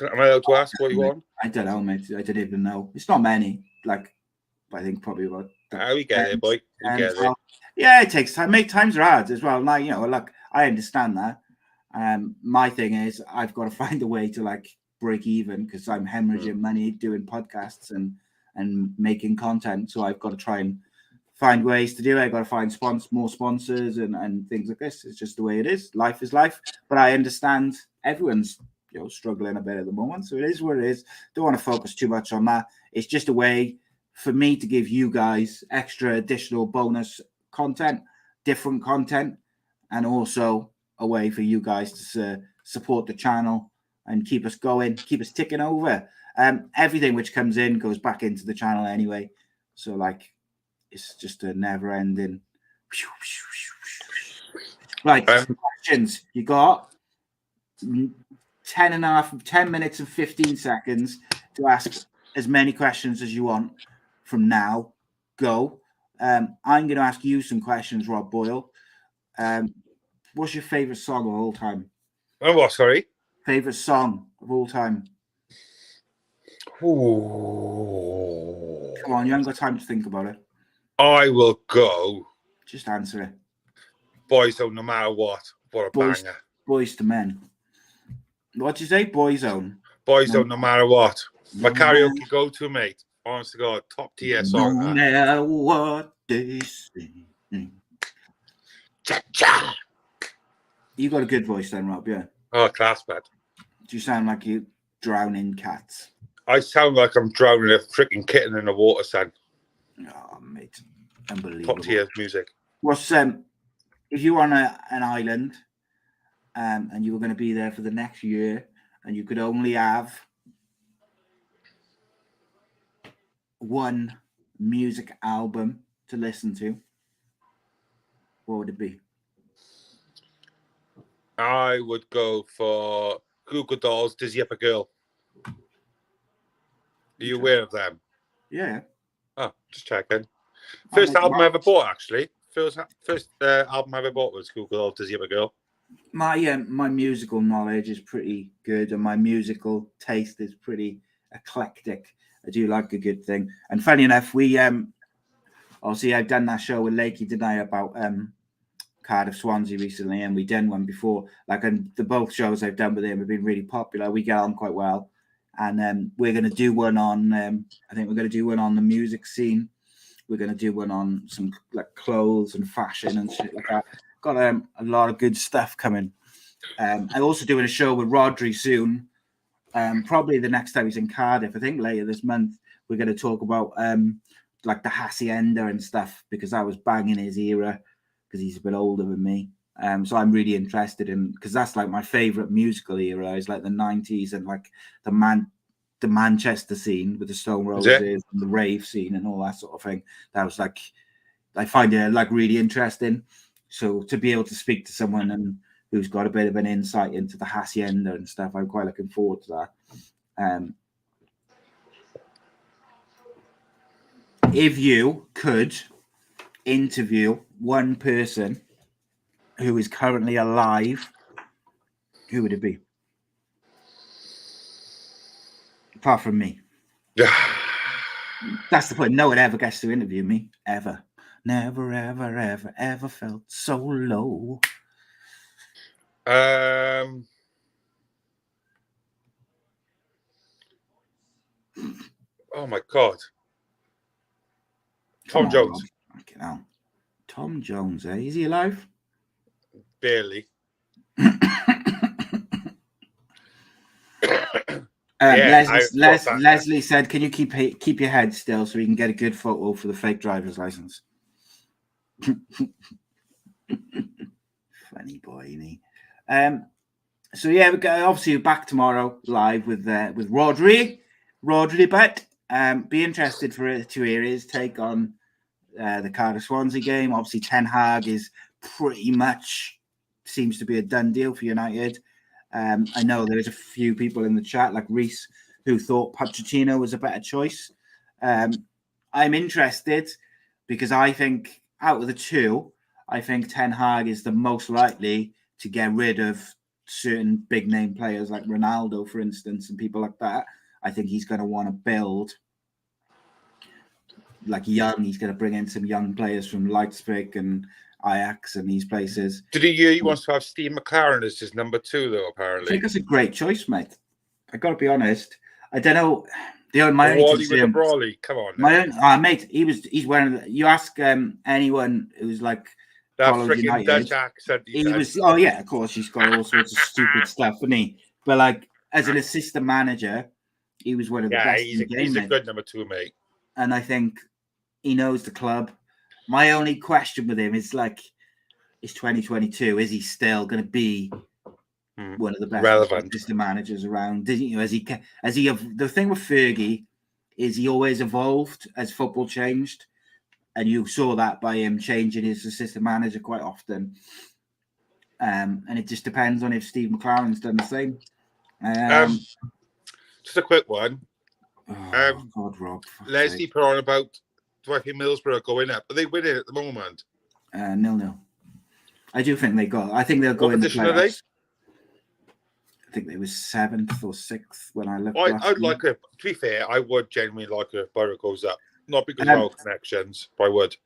Am I allowed to ask what you want? I don't know, mate. I don't even know. It's not many. Like, I think probably about. We get it, boy. We get it. Yeah, it takes time. Times are hard as well. Now, look, I understand that. My thing is, I've got to find a way to like break even because I'm hemorrhaging money doing podcasts and making content. So I've got to try and find ways to do it. I've got to find more sponsors and things like this. It's just the way it is. Life is life. But I understand everyone's struggling a bit at the moment. So it is what it is. Don't want to focus too much on that. It's just a way for me to give you guys extra additional bonus content, different content, and also a way for you guys to support the channel and keep us going, keep us ticking over. Everything which comes in goes back into the channel anyway. So like, it's just a never ending. Right, questions. You got 10 minutes and 15 seconds to ask as many questions as you want from now. Go. I'm going to ask you some questions, Rob Boyle. What's your favorite song of all time? Oh, what? Sorry. Favorite song of all time? Ooh. Come on, you haven't got time to think about it. I will go. Just answer it. Boyzone, no matter what. What a banger. Boys to Men. What'd you say? Boyzone. Boyzone, no matter what. My karaoke go-to, mate. Honest to God, top tier song. No matter what they say. Cha-cha. You got a good voice then, Rob, yeah? Oh, class, man. Do you sound like you drowning cats? I sound like I'm drowning a freaking kitten in the water, son. Oh, mate. Unbelievable. Top tier music. What's if you were on an island and you were going to be there for the next year and you could only have one music album to listen to, What would it be? I would go for Google Dolls, Dizzy Up a Girl. Are you aware of them? Yeah. Oh, just checking. First album I ever bought, actually. First album I ever bought was Google Dolls, Dizzy Up a Girl. My musical knowledge is pretty good, and my musical taste is pretty eclectic. I do like a good thing. And funny enough, we obviously I've done that show with Lakey, didn't I, about Cardiff Swansea recently, and we done one before. Like, and the both shows I've done with him have been really popular. We get on quite well, and we're going to do one on. I think we're going to do one on the music scene. We're going to do one on some like clothes and fashion and shit like that. Got a lot of good stuff coming. I'm also doing a show with Rodri soon. Probably the next time he's in Cardiff. I think later this month we're going to talk about like the Hacienda and stuff, because I was banging his era, because he's a bit older than me. So I'm really interested in, because that's like my favorite musical era is like the 90s and like the Manchester scene with the Stone Roses and the rave scene and all that sort of thing. That was like, I find it like really interesting. So to be able to speak to someone who's got a bit of an insight into the Hacienda and stuff, I'm quite looking forward to that. If you could interview one person who is currently alive, who would it be? Apart from me. That's the point. No one ever gets to interview me, ever. Never, ever, ever, ever felt so low. Oh my God. Tom Jones. Tom Jones, eh? Is he alive? Barely. Leslie said, "Can you keep your head still so we can get a good photo for the fake driver's license?" Funny boy, isn't he? So yeah, we're obviously back tomorrow live with Rodri, but be interested to hear his take on the Cardiff Swansea game. Obviously, Ten Hag is pretty much seems to be a done deal for United. I know there's a few people in the chat, like Reese, who thought Pochettino was a better choice. I'm interested because I think out of the two, I think Ten Hag is the most likely to get rid of certain big name players like Ronaldo, for instance, and people like that. I think he's going to want to build like young. He's going to bring in some young players from Leipzig and Ajax and these places. Did he wants to have Steve McLaren as his number 2, though, apparently? I think that's a great choice, mate. I got to be honest. I don't know. Wally with the Brawley. Come on. Mate, he's wearing. You ask anyone who's like that freaking Dutch accent. He was. Oh yeah, of course. He's got all sorts of stupid stuff, isn't he? But like as an assistant manager, he was one of the best. He's a good number 2, mate. And I think he knows the club. My only question with him is like, it's 2022. Is he still going to be one of the best assistant managers around? The thing with Fergie is he always evolved as football changed, and you saw that by him changing his assistant manager quite often. And it just depends on if Steve McLaren's done the same. Just a quick one. God, Rob. Leslie put on about, do I think Middlesbrough going up? Are they winning at the moment? 0-0. I do think they got. I think they'll go in the playoffs. I think they was 7th or 6th when I looked. I'd like it. To be fair, I would genuinely like it if Borough goes up. Not because of our connections, but I would.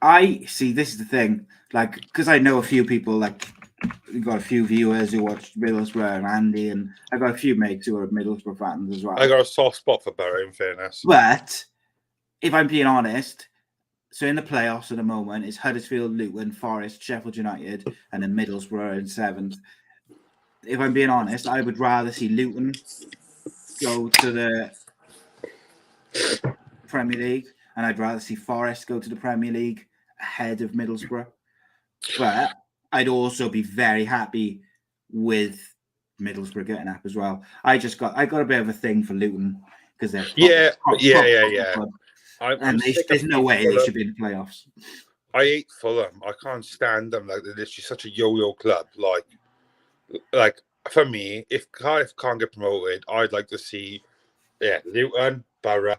I see. This is the thing, like, because I know a few people. Like, we've got a few viewers who watch Middlesbrough and Andy, and I've got a few mates who are Middlesbrough fans as well. I got a soft spot for Borough, in fairness. But if I'm being honest, so in the playoffs at the moment, it's Huddersfield, Luton, Forest, Sheffield United, and then Middlesbrough in 7th. If I'm being honest, I would rather see Luton go to the Premier League, and I'd rather see Forest go to the Premier League ahead of Middlesbrough. But I'd also be very happy with Middlesbrough getting up as well. I got a bit of a thing for Luton because they're yeah. And there's no way they should be in the playoffs. I hate Fulham. I can't stand them. Like, they're literally such a yo-yo club. Like for me, if Cardiff can't get promoted, I'd like to see, Luton, Borough.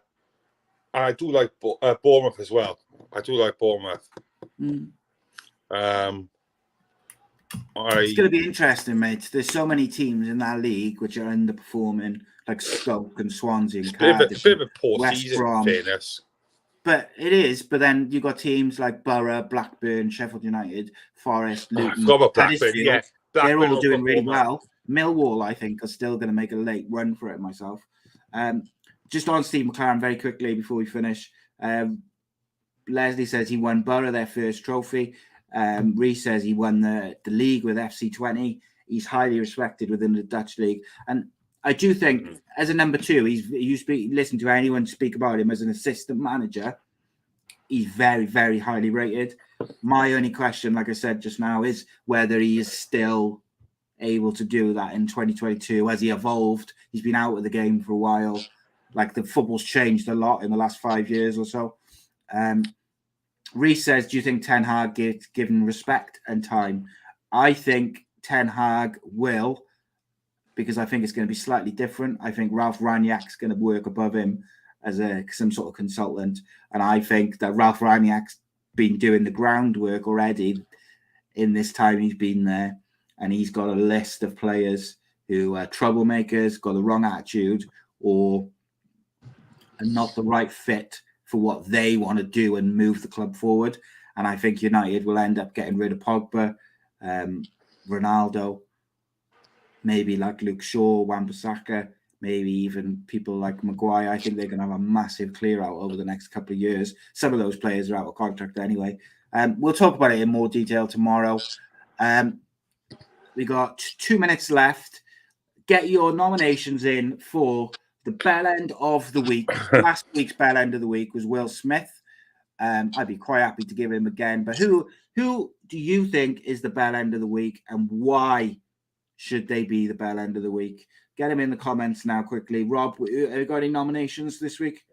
And I do like Bournemouth as well. I do like Bournemouth. Mm. It's going to be interesting, mate. There's so many teams in that league which are underperforming, like Stoke and Swansea and Cardiff. Bit of a poor West season, Brom. in fairness. But it is. But then you got teams like Borough, Blackburn, Sheffield United, Forest, Luton, Blackburn, they're all doing really well. Millwall, I think, are still going to make a late run for it myself. Just on Steve McLaren very quickly before we finish. Leslie says he won Borough their first trophy. Reece says he won the league with FC20. He's highly respected within the Dutch league. And I do think as a number two, listen to anyone speak about him as an assistant manager, he's very, very highly rated. My only question, like I said just now, is whether he is still able to do that in 2022. Has he evolved? He's been out of the game for a while. Like, the football's changed a lot in the last 5 years or so. Reece says, do you think Ten Hag gets given respect and time? I think Ten Hag will, because I think it's going to be slightly different. I think Ralph Rangnick's going to work above him as some sort of consultant. And I think that Ralph Rangnick's been doing the groundwork already in this time he's been there. And he's got a list of players who are troublemakers, got the wrong attitude, or are not the right fit for what they want to do and move the club forward. And I think United will end up getting rid of Pogba, Ronaldo, maybe like Luke Shaw, Wan-Bissaka, maybe even people like Maguire. I think they're going to have a massive clear out over the next couple of years. Some of those players are out of contract anyway. We'll talk about it in more detail tomorrow. We got 2 minutes left. Get your nominations in for the bell end of the week. Last week's bell end of the week was Will Smith. I'd be quite happy to give him again. But who do you think is the bell end of the week, and why should they be the bell end of the week? Get them in the comments now quickly. Rob, have you got any nominations this week?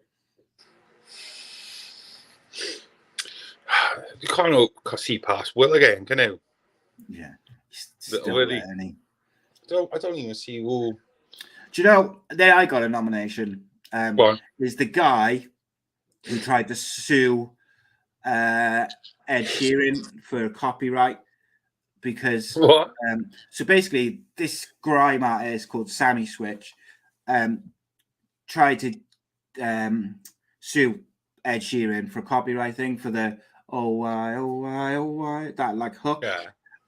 You can't see past Will again, can you? Yeah. Really? I don't even see who. Do you know, there I got a nomination. Is the guy who tried to sue Ed Sheeran for copyright, because so basically this grime artist called Sammy Switch tried to sue Ed Sheeran for copyright thing for the oh why that like hook,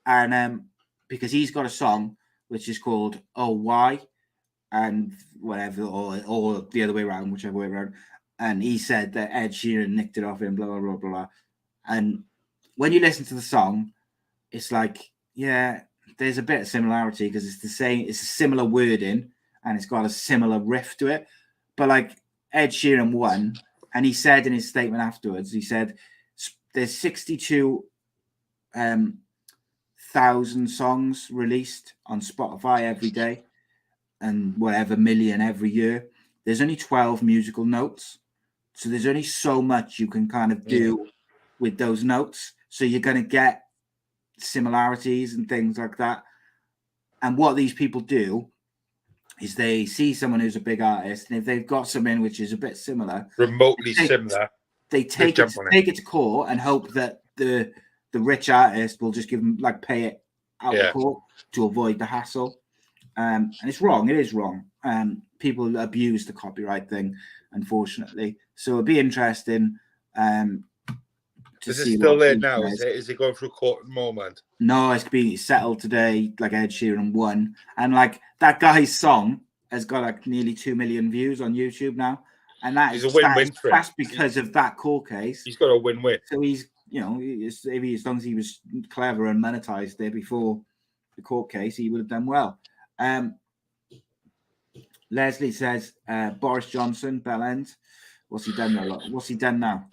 and because he's got a song which is called Oh Why and whatever, or the other way around, whichever way around. And he said that Ed Sheeran nicked it off him, blah, blah, blah, blah, blah. And when you listen to the song, it's like, yeah, there's a bit of similarity because it's the same, it's a similar wording and it's got a similar riff to it. But like Ed Sheeran won, and he said in his statement afterwards, he said there's 62,000 songs released on Spotify every day, and whatever million every year. There's only 12 musical notes. So there's only so much you can kind of do with those notes. So you're going to get similarities and things like that. And what these people do is they see someone who's a big artist, and if they've got something which is a bit similar, remotely similar, they take it to court and hope that the rich artist will just give them, like, pay it out of court to avoid the hassle. And it's wrong. It is wrong. People abuse the copyright thing, unfortunately. So it'll be interesting to see. Is it still there now? Is it going through court at the moment? No, it's being settled today. Like Ed Sheeran won, and like that guy's song has got like nearly 2 million views on YouTube now, and that is a win-win for him. That's because of that court case. He's got a win-win. So he's, you know, as long as he was clever and monetized there before the court case, he would have done well. Leslie says Boris Johnson, bell end. What's he done now? What's he done now?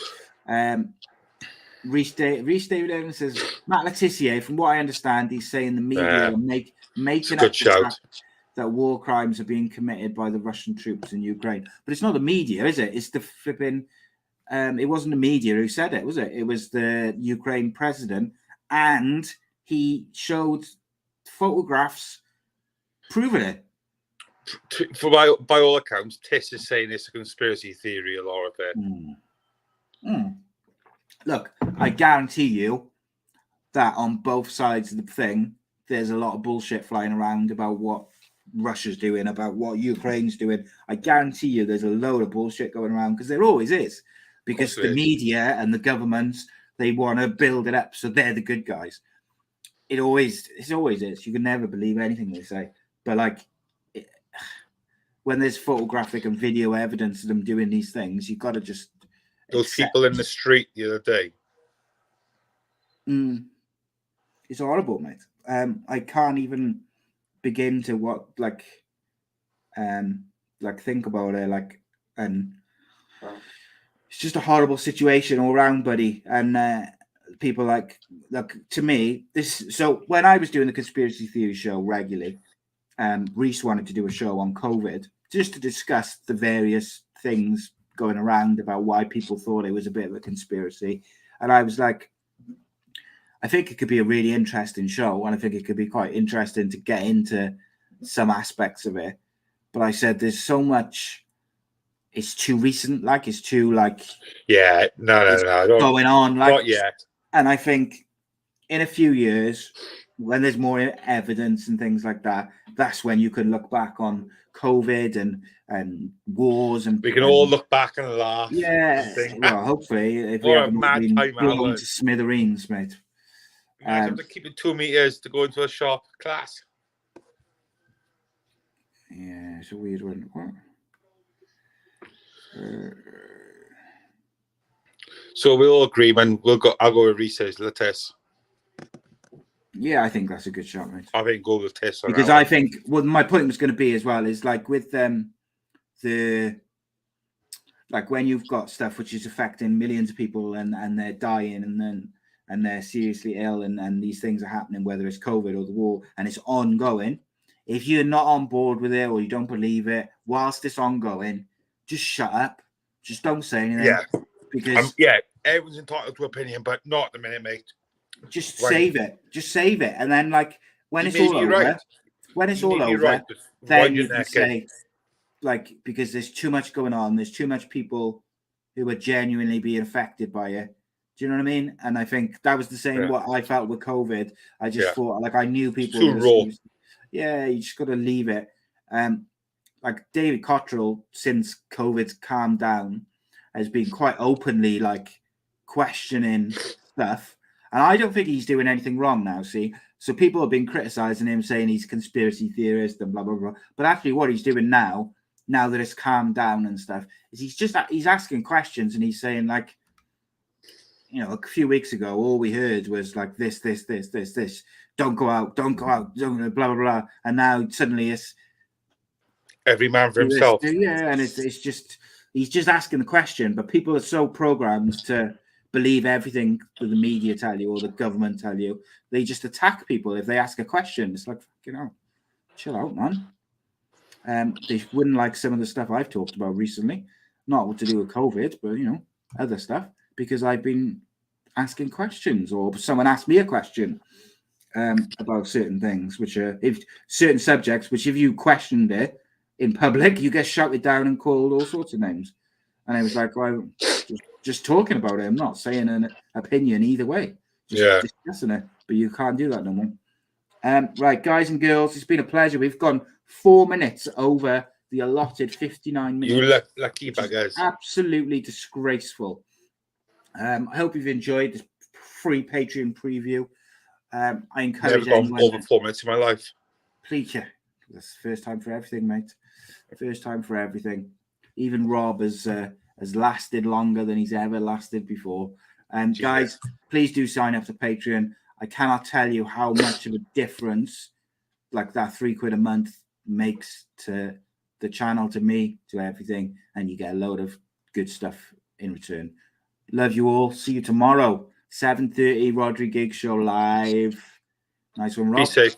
Reece David Evans says Matt Letitia. From what I understand, he's saying the media are making up the fact that war crimes are being committed by the Russian troops in Ukraine. But it's not the media, is it? It's the flipping it wasn't the media who said it, was it? It was the Ukraine president, and he showed photographs proving it. By all accounts, Tiss is saying it's a conspiracy theory, a lot of it. Look, I guarantee you that on both sides of the thing, there's a lot of bullshit flying around about what Russia's doing, about what Ukraine's doing. I guarantee you there's a load of bullshit going around, because there always is. Because the media and the governments, they want to build it up so they're the good guys. It always is. You can never believe anything they say. But like, when there's photographic and video evidence of them doing these things, you've got to just those people in the street the other day. It's horrible, mate. I can't even begin to think about it. And it's just a horrible situation all around, buddy. And people to me, so when I was doing the conspiracy theory show regularly, Reese wanted to do a show on COVID just to discuss the various things going around about why people thought it was a bit of a conspiracy. And I was like, I think it could be a really interesting show, and I think it could be quite interesting to get into some aspects of it. But I said, there's so much, it's too recent, it's too no, going on, not yet. And I think in a few years, when there's more evidence and things like that, that's when you can look back on COVID and wars, and we can all look back and laugh. Yeah, well, hopefully, if we haven't been blown to smithereens, mate. Imagine to keep it 2 meters to go into a shop class. Yeah, it's a weird one. What? So we'll all agree, man. I'll go with Reese's Lattice. Yeah, I think that's a good shot, mate. I think go with Lattice. Because I think my point was going to be as well is with when you've got stuff which is affecting millions of people and they're dying and they're seriously ill and these things are happening, whether it's COVID or the war, and it's ongoing. If you're not on board with it or you don't believe it, whilst it's ongoing, just shut up. Just don't say anything. Yeah. Because everyone's entitled to opinion, but not at the minute, mate. Just save it. Just save it. And then when it's all over, then you can say, because there's too much going on, there's too much people who are genuinely being affected by it. Do you know what I mean? And I think that was the same what I felt with COVID. I just thought I knew people. Too raw. Yeah, you just got to leave it. David Cottrell, since COVID's calmed down, has been quite openly questioning stuff. And I don't think he's doing anything wrong now, see? So people have been criticizing him, saying he's a conspiracy theorist and blah, blah, blah. But actually what he's doing now that it's calmed down and stuff, is he's asking questions, and he's saying a few weeks ago, all we heard was this. Don't go out, don't blah, blah, blah. And now suddenly it's every man for himself. Yeah, and it's just, he's just asking the question, but people are so programmed to believe everything that the media tell you or the government tell you. They just attack people if they ask a question. It's chill out, man. They wouldn't like some of the stuff I've talked about recently, not what to do with COVID, but other stuff, because I've been asking questions, or someone asked me a question about certain things, which are certain subjects, which if you questioned it in public, you get shouted down and called all sorts of names. And I was like, well, just talking about it. I'm not saying an opinion either way. Just discussing it. But you can't do that no more. Right, guys and girls, it's been a pleasure. We've gone 4 minutes over the allotted 59 minutes. You lucky buggers. Absolutely disgraceful. I hope you've enjoyed this free Patreon preview. I encourage anyone. Over 4 minutes of my life. Please, that's the first time for everything, mate. First time for everything. Even Rob has lasted longer than he's ever lasted before. And guys, please do sign up to Patreon. I cannot tell you how much of a difference that £3 a month makes to the channel, to me, to everything. And you get a load of good stuff in return. Love you all. See you tomorrow, 7:30, Rodri Gig Show live. Nice one, Rob. Be safe.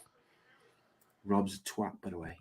Rob's a twat, by the way.